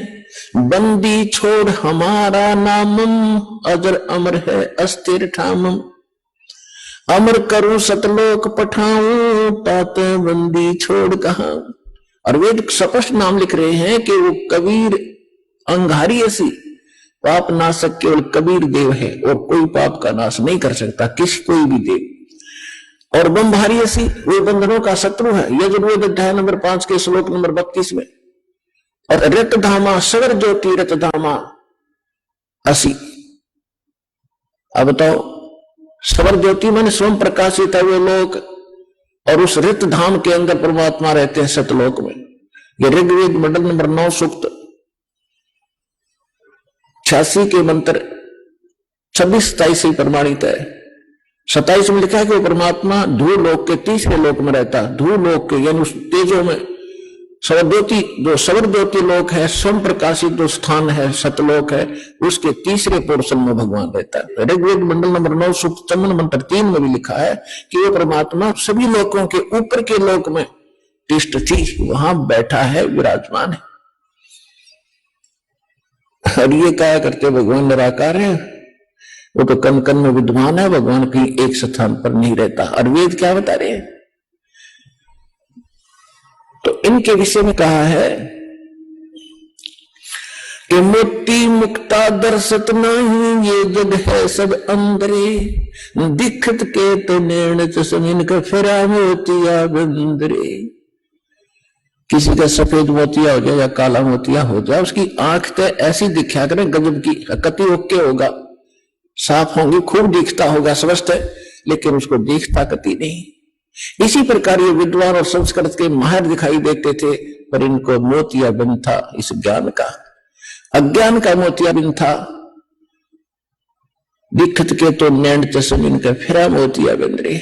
बंदी छोड़ हमारा नामम, अजर अमर है अस्थिर ठामम, अमर करूं सतलोक पठाऊं, तात बंदी छोड़ कहां। और वेद स्पष्ट नाम लिख रहे हैं कि वो कबीर अंगारी ऐसी पाप नाशक केवल कबीर देव है और कोई पाप का नाश नहीं कर सकता किसी कोई भी देव। और बंभारी ऐसी वो बंधनों का शत्रु है, यजुर्वेद अध्याय नंबर 5 के श्लोक नंबर 32 में। और रत धामा सवर ज्योति रत धामा असी, अब बताओ सवर ज्योति माने स्वयं प्रकाशित है वो लोक, और उस रित धाम के अंदर परमात्मा रहते हैं सतलोक में। ये ऋग्वेद मंडल नंबर 9 सूक्त 86 के मंत्र 26-27 से प्रमाणित है। 27 में लिखा है कि वो परमात्मा ध्रुव लोक के तीसरे लोक में रहता है। ध्रुव लोक के यानी उस तेजों में सवरज्योति, जो सवरज्योति लोक है, स्वयं प्रकाशित जो स्थान है सतलोक है, उसके तीसरे पोर्शन में भगवान रहता है। ऋग्वेद मंडल नंबर 9 सूक्त 54 मंत्र 3 में भी लिखा है कि वो परमात्मा सभी लोकों के ऊपर के लोक में तिष्ठ थी, वहां बैठा है, विराजमान है। और ये क्या करते भगवान निराकार है, वो तो कण कण में विद्वान है, भगवान की एक स्थान पर नहीं रहता। और वेद क्या बता रहे हैं, तो इनके विषय में कहा है कि मोती मुक्ता दर्शत नहीं, ये जग है सब अंदरे, दिखत के तो निर्णय समीन का फिरा मोतिया बंदरे। किसी का सफेद मोतिया हो जाए या काला मोतिया हो जाए, उसकी आंख तो ऐसी दिखा करे गजब की, कति ओके होगा, साफ होंगी, खूब दिखता होगा स्वस्थ है, लेकिन उसको दिखता कति नहीं। इसी प्रकार ये विद्वान और संस्कृत के माहिर दिखाई देते थे, पर इनको मोतिया बिन था इस ज्ञान का, अज्ञान का मोतिया बिन था। दिखत के तो नैंड चश्म इनका फिरा मोतिया बिन रे।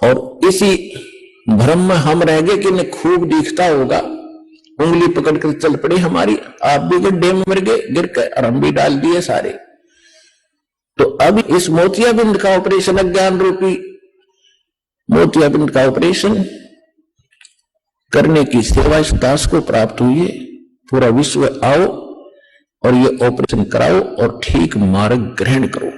और इसी भ्रम में हम रह गए कि इन्हें खूब दिखता होगा, उंगली पकड़कर चल पड़ी हमारी, आप भी गड्ढे में मर गए गिर कर और हम भी डाल दिए सारे। तो अब इस मोतियाबिंद का ऑपरेशन, अज्ञान रूपी मोतियाबिंद का ऑपरेशन करने की सेवा इस दास को प्राप्त हुई है। पूरा विश्व आओ और ये ऑपरेशन कराओ और ठीक मार्ग ग्रहण करो।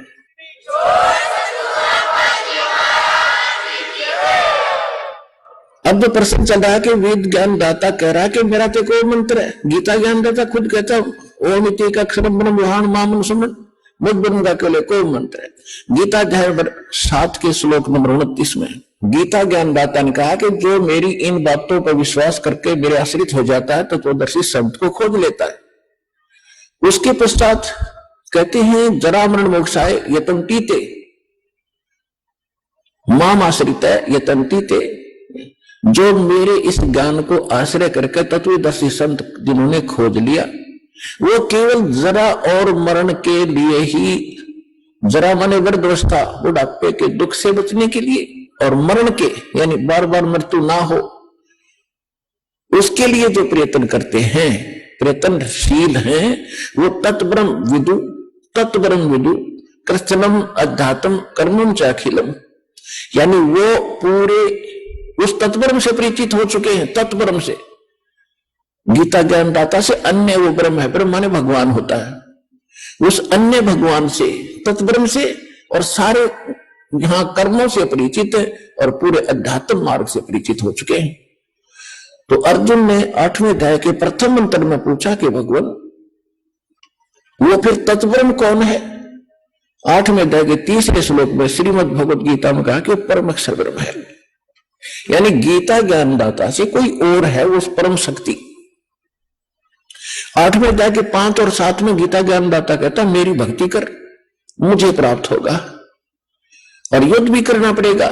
अब तो प्रश्न चल रहा है कि वेद ज्ञान दाता कह रहा है कि मेरा तो कोई मंत्र है। गीता ज्ञान दाता खुद कहता ओम इति का अक्षरम ब्रह्म विहान मामन सुमन, मुझ ब्रह्म का केवल कोई मंत्र है। गीता अध्याय 7 के श्लोक नंबर 29 में गीता ज्ञान दाता ने कहा कि जो मेरी इन बातों पर विश्वास करके मेरे आश्रित हो जाता है तो दर्शी शब्द को खोज लेता है। उसके पश्चात कहते हैं जरा मरण मोक्षाय यतन्तीते माम आश्रित यतन्तीते, जो मेरे इस ज्ञान को आश्रय करके तत्वदर्शी संत जिन्होंने खोज लिया, वो केवल जरा और मरण के लिए ही, जरा माने वृद्धावस्था बुढ़ापे के दुख से बचने के लिए, और मरण के यानी बार बार मृत्यु ना हो उसके लिए जो प्रयत्न करते हैं, प्रयत्नशील हैं, वो तत्ब्रह्म विदु कृष्णम अध्यात्म कर्मम चाखिलम, यानी वो पूरे उस तत्ब्रह्म से परिचित हो चुके हैं। तत्ब्रह्म से, गीता ज्ञान दाता से अन्य वो ब्रह्म है, ब्रह्म माने भगवान होता है, उस अन्य भगवान से, तत्ब्रह्म से और सारे यहां कर्मों से परिचित है और पूरे अध्यात्म मार्ग से परिचित हो चुके हैं। तो अर्जुन ने 8वें अध्याय के प्रथम मंत्र में पूछा कि भगवान वो फिर तत्ब्रह्म कौन है। 8वें अध्याय के 3 श्लोक में श्रीमद् भगवत गीता में कहा कि वो परम अक्षर ब्रह्म है, यानी गीता ज्ञानदाता से कोई और है वो परम शक्ति। 8वें अध्याय के 5 और 7 में गीता ज्ञानदाता कहता मेरी भक्ति कर, मुझे प्राप्त होगा। और युद्ध भी करना पड़ेगा,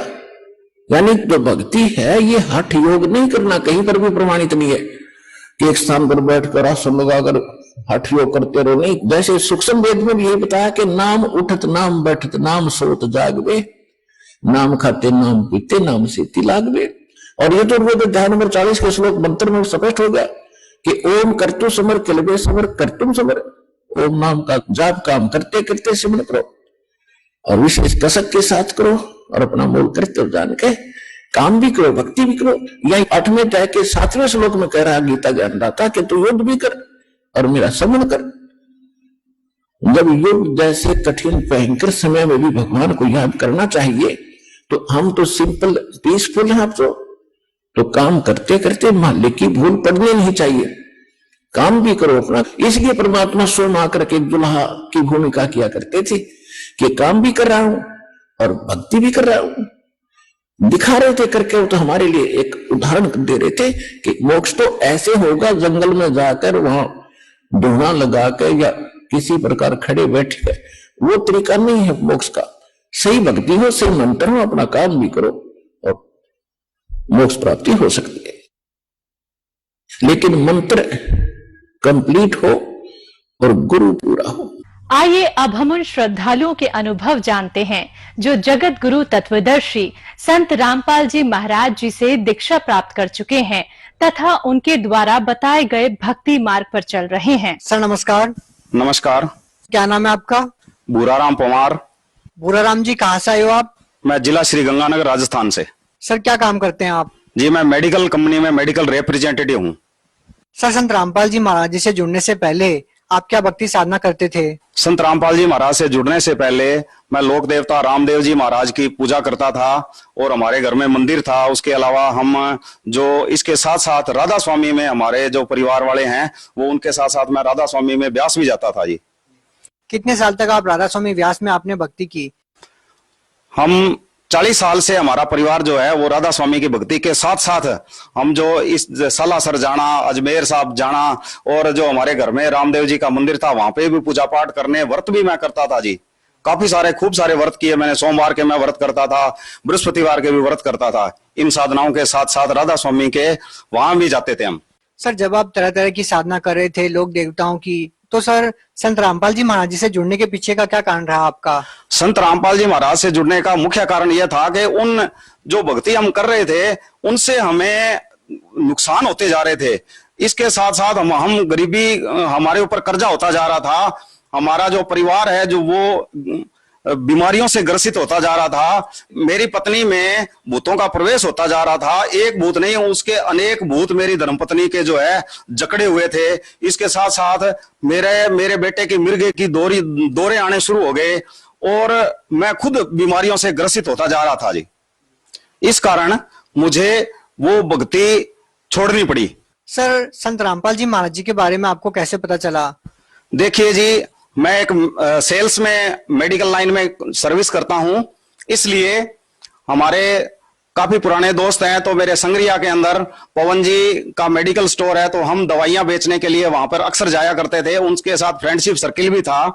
यानी जो भक्ति है ये हठ योग नहीं करना, कहीं पर भी प्रमाणित नहीं है कि एक स्थान पर बैठकर आसन लगाकर हठ योग करते रहो, नहीं। जैसे सूक्ष्म वेद में भी यही बताया कि नाम उठत नाम बैठत नाम सोत जागवे, नाम खाते नाम पीते नाम सेती लागवे। और ये तो अध्याय नंबर 40 के श्लोक मंत्र में स्पष्ट हो गया कि ओम करतु समर किलबे समर करतुम समर, ओम नाम का जाप काम करते करते सिमरण करो और विशेष कसक के साथ करो और अपना मूल कर्तव्य जान के काम भी करो, भक्ति भी करो। यही 8वें अध्याय के 7वें श्लोक में कह रहा है गीता ज्ञानदाता कि तू युद्ध भी कर और मेरा समन कर। जब युद्ध जैसे कठिन भयंकर समय में भी भगवान को याद करना चाहिए, तो हम तो सिंपल पीसफुल हैं, आप तो काम करते करते मालिक की भूल पड़नी नहीं चाहिए, काम भी करो अपना। इसलिए परमात्मा स्वयं आकर के दुल्हा की भूमिका किया करते थे कि काम भी कर रहा हूं और भक्ति भी कर रहा हूं। दिखा रहे थे करके, तो हमारे लिए एक उदाहरण दे रहे थे कि मोक्ष तो ऐसे होगा, जंगल में जाकर वहां ढूंढा लगा के या किसी प्रकार खड़े बैठे गए, वो तरीका नहीं है मोक्ष का। सही भक्ति हो, सही मंत्र हो, अपना काम भी करो और मोक्ष प्राप्ति हो सकती है। लेकिन मंत्र कंप्लीट हो और गुरु पूरा हो। आइए अब हम उन श्रद्धालुओं के अनुभव जानते हैं जो जगत गुरु तत्वदर्शी संत रामपाल जी महाराज जी से दीक्षा प्राप्त कर चुके हैं तथा उनके द्वारा बताए गए भक्ति मार्ग पर चल रहे हैं। सर नमस्कार। नमस्कार। क्या नाम है आपका? भूराराम पवार। भूराराम जी, कहाँ से आए हो आप? मैं जिला श्री गंगानगर राजस्थान से। सर क्या काम करते हैं आप? जी मैं मेडिकल कंपनी में मेडिकल रिप्रेजेंटेटिव हूँ। सर संत रामपाल जी महाराज जी से जुड़ने से पहले आप क्या भक्ति साधना करते थे? संत रामपाल जी महाराज से जुड़ने से पहले मैं लोक देवता रामदेव जी महाराज की पूजा करता था और हमारे घर में मंदिर था। उसके अलावा हम जो इसके साथ साथ राधा स्वामी में हमारे जो परिवार वाले हैं वो उनके साथ साथ मैं राधा स्वामी में व्यास भी जाता था जी। कितने साल तक आप राधा स्वामी व्यास में आपने भक्ति की? हम 40 साल से हमारा परिवार जो है वो राधा स्वामी की भक्ति के साथ साथ हम जो इस सालासर जाना, अजमेर साहब जाना और जो हमारे घर में रामदेव जी का मंदिर था वहां पे भी पूजा पाठ करने, व्रत भी मैं करता था जी। काफी सारे खूब सारे व्रत किए मैंने। सोमवार के मैं व्रत करता था, बृहस्पतिवार के भी व्रत करता था। इन साधनाओं के साथ साथ राधा स्वामी के वहां भी जाते थे हम। सर जब आप तरह तरह की साधना कर रहे थे लोक देवताओं की, तो सर संत रामपाल जी महाराज जी से जुड़ने के पीछे का क्या कारण रहा आपका? संत रामपाल जी महाराज से जुड़ने का मुख्य कारण यह था कि उन जो भक्ति हम कर रहे थे उनसे हमें नुकसान होते जा रहे थे। इसके साथ साथ हम गरीबी, हमारे ऊपर कर्जा होता जा रहा था। हमारा जो परिवार है जो वो बीमारियों से ग्रसित होता जा रहा था। मेरी पत्नी में भूतों का प्रवेश होता जा रहा था। एक भूत नहीं, उसके अनेक भूत मेरी धर्मपत्नी के जो है जकड़े हुए थे। इसके साथ साथ मेरे बेटे की मिर्गे की दौरे आने शुरू हो गए और मैं खुद बीमारियों से ग्रसित होता जा रहा था जी। इस कारण मुझे वो भक्ति छोड़नी पड़ी। सर संत रामपाल जी महाराज जी के बारे में आपको कैसे पता चला? देखिए जी, मैं एक सेल्स में मेडिकल लाइन में सर्विस करता हूं, इसलिए हमारे काफी पुराने दोस्त हैं। तो मेरे संगरिया के अंदर पवन जी का मेडिकल स्टोर है, तो हम दवाइयां बेचने के लिए वहां पर अक्सर जाया करते थे। उनके साथ फ्रेंडशिप सर्किल भी था।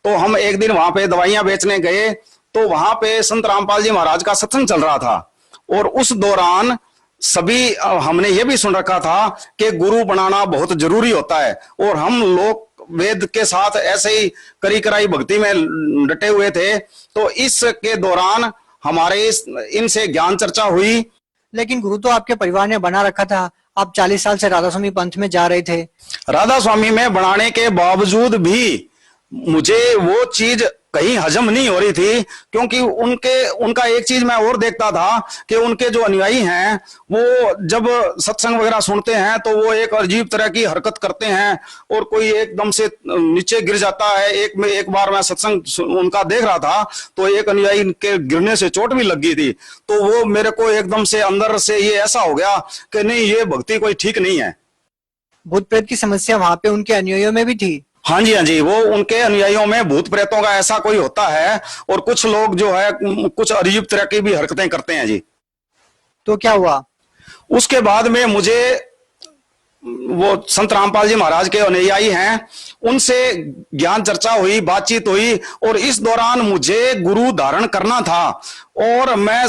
तो हम एक दिन वहां पे दवाइयां बेचने गए तो वहां पे संत रामपाल जी महाराज का सत्संग चल रहा था और उस दौरान सभी हमने ये भी सुन रखा था कि गुरु बनाना बहुत जरूरी होता है और हम लोग वेद के साथ ऐसे ही करी कराई भक्ति में डटे हुए थे। तो इसके दौरान हमारे इनसे ज्ञान चर्चा हुई। लेकिन गुरु तो आपके परिवार ने बना रखा था। आप 40 साल से राधा स्वामी पंथ में जा रहे थे। राधा स्वामी में बनाने के बावजूद भी मुझे वो चीज कहीं हजम नहीं हो रही थी, क्योंकि उनका एक चीज मैं और देखता था कि उनके जो अनुयायी हैं वो जब सत्संग वगैरह सुनते हैं तो वो एक अजीब तरह की हरकत करते हैं और कोई एकदम से नीचे गिर जाता है। एक बार मैं सत्संग उनका देख रहा था तो एक अनुयायी के गिरने से चोट भी लग गई थी। तो वो मेरे को एकदम से अंदर से ये ऐसा हो गया कि नहीं, ये भक्ति कोई ठीक नहीं है। भूत प्रेत की समस्या वहां पे उनके अनुयायियों में भी थी? हाँ जी, हाँ जी, वो उनके अनुयायियों में भूत प्रेतों का ऐसा कोई होता है और कुछ लोग जो है कुछ अजीब तरह की भी हरकतें करते हैं जी। तो क्या हुआ? उसके बाद में मुझे वो संत रामपाल जी महाराज के अनुयायी हैं, उनसे ज्ञान चर्चा हुई, बातचीत हुई, और इस दौरान मुझे गुरु धारण करना था। और मैं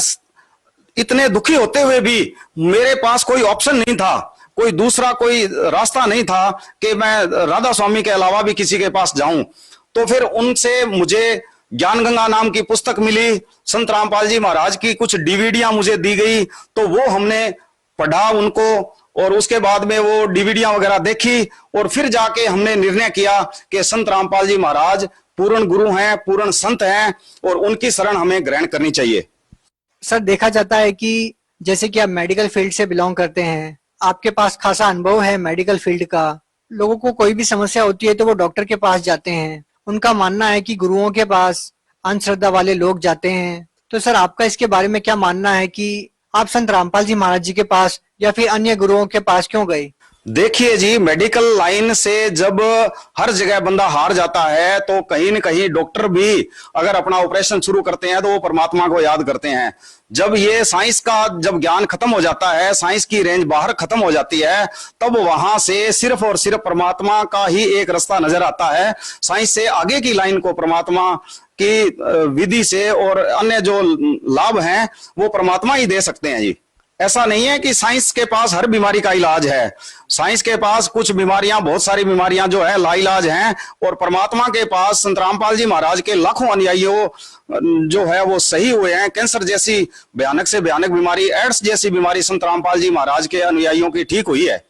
इतने दुखी होते हुए भी मेरे पास कोई ऑप्शन नहीं था, कोई दूसरा कोई रास्ता नहीं था कि मैं राधा स्वामी के अलावा भी किसी के पास जाऊं। तो फिर उनसे मुझे ज्ञान गंगा नाम की पुस्तक मिली, संत रामपाल जी महाराज की कुछ डीवीडियां मुझे दी गई, तो वो हमने पढ़ा उनको, और उसके बाद में वो डीवीडियां वगैरह देखी, और फिर जाके हमने निर्णय किया कि संत रामपाल जी महाराज पूर्ण गुरु हैं, पूर्ण संत हैं, और उनकी शरण हमें ग्रहण करनी चाहिए। सर देखा जाता है कि जैसे कि आप मेडिकल फील्ड से बिलोंग करते हैं, आपके पास खासा अनुभव है मेडिकल फील्ड का। लोगों को कोई भी समस्या होती है तो वो डॉक्टर के पास जाते हैं। उनका मानना है कि गुरुओं के पास अंधश्रद्धा वाले लोग जाते हैं। तो सर आपका इसके बारे में क्या मानना है कि आप संत रामपाल जी महाराज जी के पास या फिर अन्य गुरुओं के पास क्यों गए? देखिए जी, मेडिकल लाइन से जब हर जगह बंदा हार जाता है तो कहीं न कहीं डॉक्टर भी अगर अपना ऑपरेशन शुरू करते हैं तो वो परमात्मा को याद करते हैं। जब ये साइंस का जब ज्ञान खत्म हो जाता है, साइंस की रेंज बाहर खत्म हो जाती है, तब वहां से सिर्फ और सिर्फ परमात्मा का ही एक रास्ता नजर आता है। साइंस से आगे की लाइन को परमात्मा की विधि से और अन्य जो लाभ हैं वो परमात्मा ही दे सकते हैं जी। ऐसा नहीं है कि साइंस के पास हर बीमारी का इलाज है। साइंस के पास कुछ बीमारियां, बहुत सारी बीमारियां जो है लाइलाज हैं, और परमात्मा के पास संत रामपाल जी महाराज के लाखों अनुयायियों जो है वो सही हुए हैं। कैंसर जैसी भयानक से भयानक बीमारी, एड्स जैसी बीमारी संत रामपाल जी महाराज के अनुयायियों की ठीक हुई है।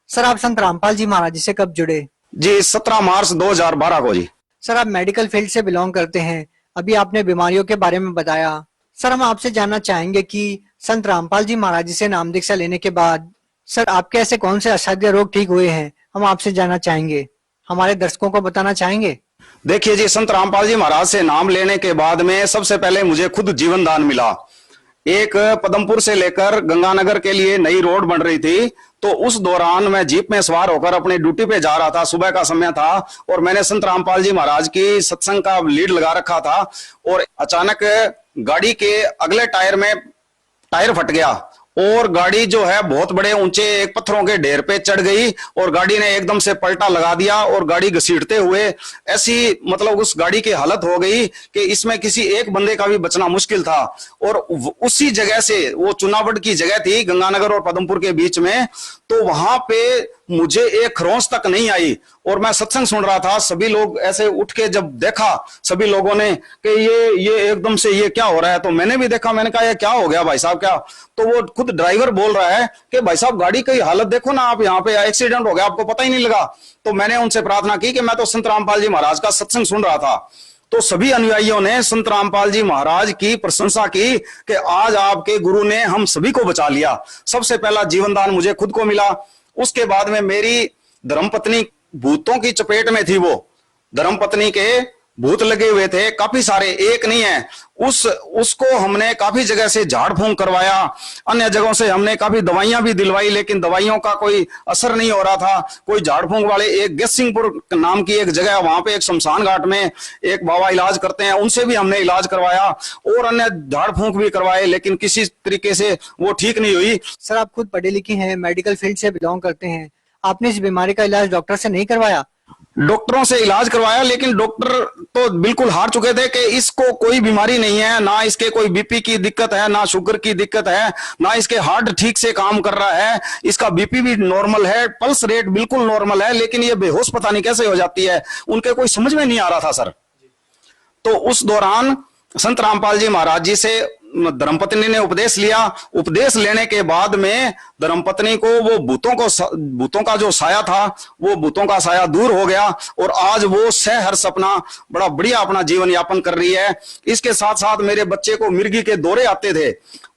सर आप संत रामपाल जी महाराज जी से कब जुड़े? जी 17 मार्च 2012 को जी। सर आप मेडिकल फील्ड से बिलोंग करते हैं, अभी आपने बीमारियों के बारे में बताया। सर हम आपसे जानना चाहेंगे कि संत रामपाल जी महाराज जी से नाम दीक्षा लेने के बाद सर आपके ऐसे कौन से असाध्य रोग ठीक हुए हैं, हम आपसे जानना चाहेंगे, हमारे दर्शकों को बताना चाहेंगे। देखिए जी, संत रामपाल जी महाराज से नाम लेने के बाद में सबसे पहले मुझे खुद जीवन दान मिला। एक पदमपुर से लेकर गंगानगर के लिए नई रोड बन रही थी, तो उस दौरान मैं जीप में सवार होकर अपनी ड्यूटी पे जा रहा था, सुबह का समय था, और मैंने संत रामपाल जी महाराज की सत्संग का लीड लगा रखा था, और अचानक गाड़ी के अगले टायर में टायर फट गया, और गाड़ी जो है बहुत बड़े ऊंचे एक पत्थरों के ढेर पे चढ़ गई, और गाड़ी ने एकदम से पलटा लगा दिया, और गाड़ी घसीटते हुए ऐसी मतलब उस गाड़ी की हालत हो गई कि इसमें किसी एक बंदे का भी बचना मुश्किल था। और उसी जगह से, वो चुनावड़ की जगह थी गंगानगर और पदमपुर के बीच में, तो वहां पे मुझे एक खरोंच तक नहीं आई, और मैं सत्संग सुन रहा था। सभी लोग ऐसे उठ के जब देखा सभी लोगों ने कि ये एकदम से ये क्या हो रहा है, तो मैंने भी देखा। मैंने कहा ये क्या हो गया भाई साहब, क्या? तो वो खुद ड्राइवर बोल रहा है कि भाई साहब गाड़ी की हालत देखो ना, आप यहाँ पे एक्सीडेंट हो गया, आपको पता ही नहीं लगा। तो मैंने उनसे प्रार्थना की कि मैं तो संत रामपाल जी महाराज का सत्संग सुन रहा था। तो सभी अनुयायियों ने संत रामपाल जी महाराज की प्रशंसा की कि आज आपके गुरु ने हम सभी को बचा लिया। सबसे पहला जीवन दान मुझे खुद को मिला। उसके बाद में मेरी धर्मपत्नी भूतों की चपेट में थी, वो धर्मपत्नी के भूत लगे हुए थे काफी सारे, एक नहीं है। उसको हमने काफी जगह से झाड़ फूंक करवाया, अन्य जगहों से हमने काफी दवाइयां भी दिलवाई, लेकिन दवाइयों का कोई असर नहीं हो रहा था। कोई झाड़ फूंक वाले एक गेसिंगपुर नाम की एक जगह, वहां पे एक शमशान घाट में एक बाबा इलाज करते हैं, उनसे भी हमने इलाज करवाया, और अन्य झाड़ फूंक भी करवाए, लेकिन किसी तरीके से वो ठीक नहीं हुई। सर आप खुद पढ़े लिखे हैं, मेडिकल फील्ड से बिलोंग करते हैं, आपने इस बीमारी का इलाज डॉक्टर से नहीं करवाया? डॉक्टरों से इलाज करवाया, लेकिन डॉक्टर तो बिल्कुल हार चुके थे कि इसको कोई बीमारी नहीं है, ना इसके कोई बीपी की दिक्कत है, ना शुगर की दिक्कत है, ना इसके हार्ट ठीक से काम कर रहा है, इसका बीपी भी नॉर्मल है, पल्स रेट बिल्कुल नॉर्मल है, लेकिन ये बेहोश पता नहीं कैसे हो जाती है, उनके कोई समझ में नहीं आ रहा था सर। तो उस दौरान संत रामपाल जी महाराज जी से धर्मपत्नी ने उपदेश लिया। उपदेश लेने के बाद में धर्मपत्नी को वो भूतों का जो साया था, वो भूतों का साया दूर हो गया, और आज वो सहर्ष अपना बड़ा बढ़िया अपना जीवन यापन कर रही है। इसके साथ साथ मेरे बच्चे को मिर्गी के दौरे आते थे,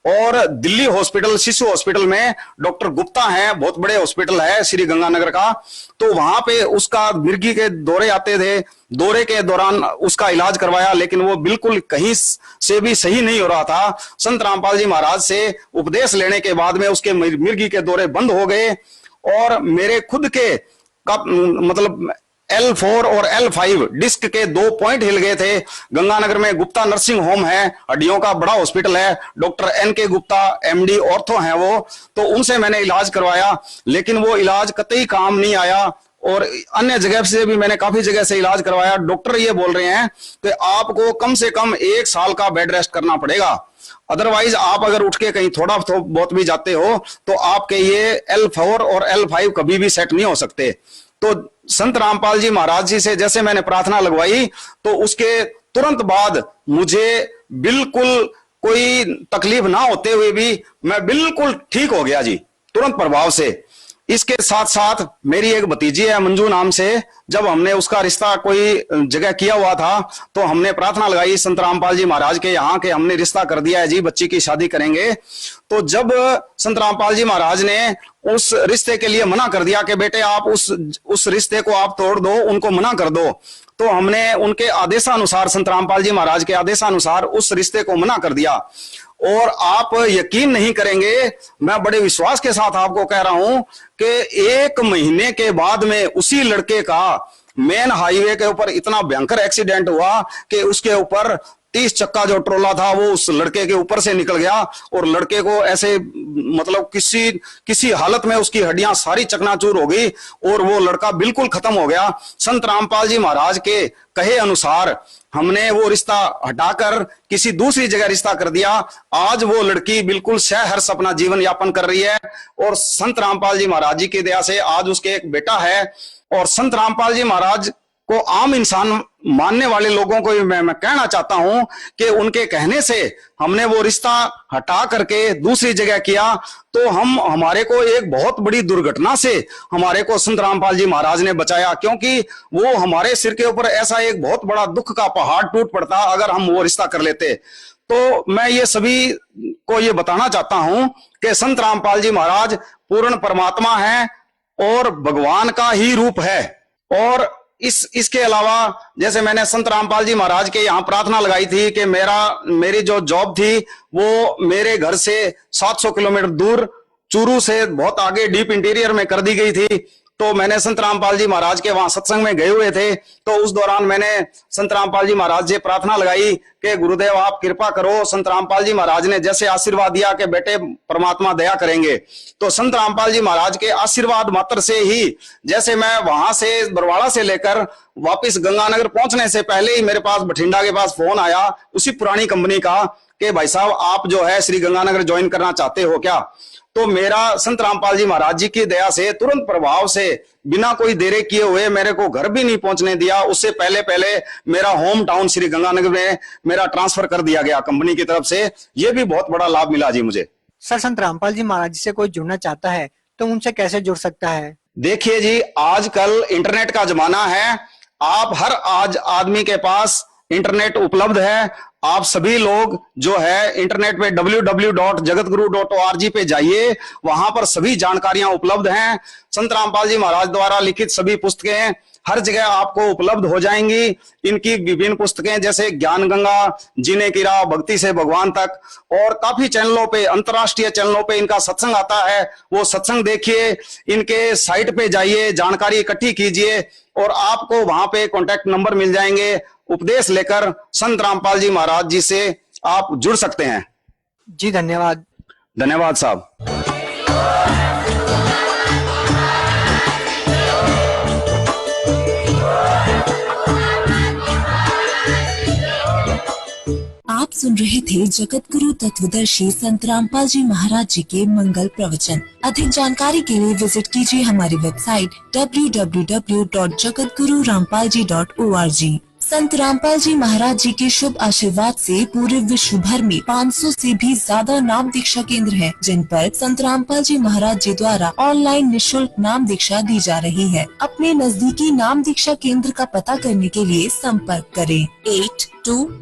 और दिल्ली हॉस्पिटल, शिशु हॉस्पिटल में डॉक्टर गुप्ता हैं, बहुत बड़े हॉस्पिटल है श्री गंगानगर का, तो वहां पे उसका मिर्गी के दौरे आते थे। दौरे के दौरान उसका इलाज करवाया, लेकिन वो बिल्कुल कहीं से भी सही नहीं हो रहा था। संत रामपाल जी महाराज से उपदेश लेने के बाद में उसके मिर्गी के दौरे बंद हो गए, और मेरे खुद के मतलब L4 और L5 डिस्क के 2 पॉइंट हिल गए थे। गंगानगर में गुप्ता नर्सिंग होम है, हड्डियों का बड़ा हॉस्पिटल है, doctor NK Gupta MD ortho हैं वो, तो उनसे मैंने इलाज करवाया, लेकिन वो इलाज कतई काम नहीं आया। और अन्य जगह से भी मैंने काफी जगह से इलाज करवाया। डॉक्टर ये बोल रहे हैं कि आपको कम से कम 1 साल का बेड रेस्ट करना पड़ेगा, अदरवाइज आप अगर उठ के कहीं थोड़ा बहुत भी जाते हो तो आपके ये L4 और L5 कभी भी सेट नहीं हो सकते। तो संत रामपाल जी महाराज जी से जैसे मैंने प्रार्थना लगवाई तो उसके तुरंत बाद मुझे बिल्कुल कोई तकलीफ ना होते हुए भी मैं बिल्कुल ठीक हो गया जी, तुरंत प्रभाव से। इसके साथ साथ मेरी एक भतीजी है मंजू नाम से, जब हमने उसका रिश्ता कोई जगह किया हुआ था तो हमने प्रार्थना लगाई संत रामपाल जी महाराज के यहाँ के हमने रिश्ता कर दिया है जी, बच्ची की शादी करेंगे। तो जब संत रामपाल जी महाराज ने उस रिश्ते के लिए मना कर दिया कि बेटे आप उस रिश्ते को आप तोड़ दो, उनको मना कर दो, तो हमने उनके आदेशानुसार, संत रामपाल जी महाराज के आदेशानुसार उस रिश्ते को मना कर दिया। और आप यकीन नहीं करेंगे, मैं बड़े विश्वास के साथ आपको कह रहा हूं कि 1 महीने के बाद में उसी लड़के का मेन हाईवे के ऊपर इतना भयंकर एक्सीडेंट हुआ कि उसके ऊपर 30 चक्का जो ट्रोला था वो उस लड़के के ऊपर से निकल गया और लड़के को ऐसे मतलब किसी हालत में उसकी हड्डियां सारी चकनाचूर हो गई और वो लड़का बिल्कुल खत्म हो गया। संत रामपाल जी महाराज के कहे अनुसार हमने वो रिश्ता हटाकर किसी दूसरी जगह रिश्ता कर दिया। आज वो लड़की बिल्कुल सहर्ष अपना जीवन यापन कर रही है और संत रामपाल जी महाराज जी की दया से आज उसके एक बेटा है। और संत रामपाल जी महाराज को आम इंसान मानने वाले लोगों को मैं कहना चाहता हूं कि उनके कहने से हमने वो रिश्ता हटा करके दूसरी जगह किया तो हमारे को एक बहुत बड़ी दुर्घटना से हमारे को संत रामपाल जी महाराज ने बचाया, क्योंकि वो हमारे सिर के ऊपर ऐसा एक बहुत बड़ा दुख का पहाड़ टूट पड़ता अगर हम वो रिश्ता कर लेते। तो मैं ये सभी को ये बताना चाहता हूं कि संत रामपाल जी महाराज पूर्ण परमात्मा है और भगवान का ही रूप है। और इसके अलावा जैसे मैंने संत रामपाल जी महाराज के यहाँ प्रार्थना लगाई थी कि मेरी जो जॉब थी वो मेरे घर से 700 किलोमीटर दूर चूरू से बहुत आगे डीप इंटीरियर में कर दी गई थी। तो मैंने संत रामपाल जी महाराज के वहां सत्संग में गए हुए थे, तो उस दौरान मैंने संत रामपाल जी महाराज से प्रार्थना लगाई कि गुरुदेव आप कृपा करो। संत रामपाल जी महाराज ने जैसे आशीर्वाद दिया कि बेटे परमात्मा दया करेंगे, तो संत रामपाल जी महाराज के आशीर्वाद मात्र से ही जैसे मैं वहां से बरवाड़ा से लेकर वापिस गंगानगर पहुंचने से पहले ही मेरे पास बठिंडा के पास फोन आया उसी पुरानी कंपनी का कि भाई साहब आप जो है श्री गंगानगर ज्वाइन करना चाहते हो क्या। तो मेरा संत रामपाल जी महाराज जी की दया से तुरंत प्रभाव से बिना कोई देरी किए हुए मेरे को घर भी नहीं पहुंचने दिया, उससे पहले मेरा होम टाउन श्री गंगानगर में मेरा ट्रांसफर कर दिया गया कंपनी की तरफ से। ये भी बहुत बड़ा लाभ मिला जी मुझे। सर, संत रामपाल जी महाराज जी से कोई जुड़ना चाहता है तो उनसे कैसे जुड़ सकता है? देखिए जी, आजकल इंटरनेट का जमाना है, आप हर आज आदमी के पास इंटरनेट उपलब्ध है। आप सभी लोग जो है इंटरनेट पे www.jagatguru.org पे जाइए, वहां पर सभी जानकारियां उपलब्ध हैं। संत रामपाल जी महाराज द्वारा लिखित सभी पुस्तकें हर जगह आपको उपलब्ध हो जाएंगी। इनकी विभिन्न पुस्तकें जैसे ज्ञान गंगा, जीने की राह, भक्ति से भगवान तक, और काफी चैनलों पे, अंतरराष्ट्रीय चैनलों पे इनका सत्संग आता है, वो सत्संग देखिए, इनके साइट पे जाइए, जानकारी इकट्ठी कीजिए और आपको वहां पे कॉन्टैक्ट नंबर मिल जाएंगे। उपदेश लेकर संत रामपाल जी महाराज जी से आप जुड़ सकते हैं। जी धन्यवाद। धन्यवाद साहब। आप सुन रहे थे जगत गुरु तत्वदर्शी संत रामपाल जी महाराज जी के मंगल प्रवचन। अधिक जानकारी के लिए विजिट कीजिए हमारी वेबसाइट www.jagatgururampalji.org। संत रामपाल जी महाराज जी के शुभ आशीर्वाद से पूरे विश्व भर में 500 से भी ज्यादा नाम दीक्षा केंद्र हैं, जिन पर संत रामपाल जी महाराज जी द्वारा ऑनलाइन निःशुल्क नाम दीक्षा दी जा रही है। अपने नजदीकी नाम दीक्षा केंद्र का पता करने के लिए संपर्क करें 82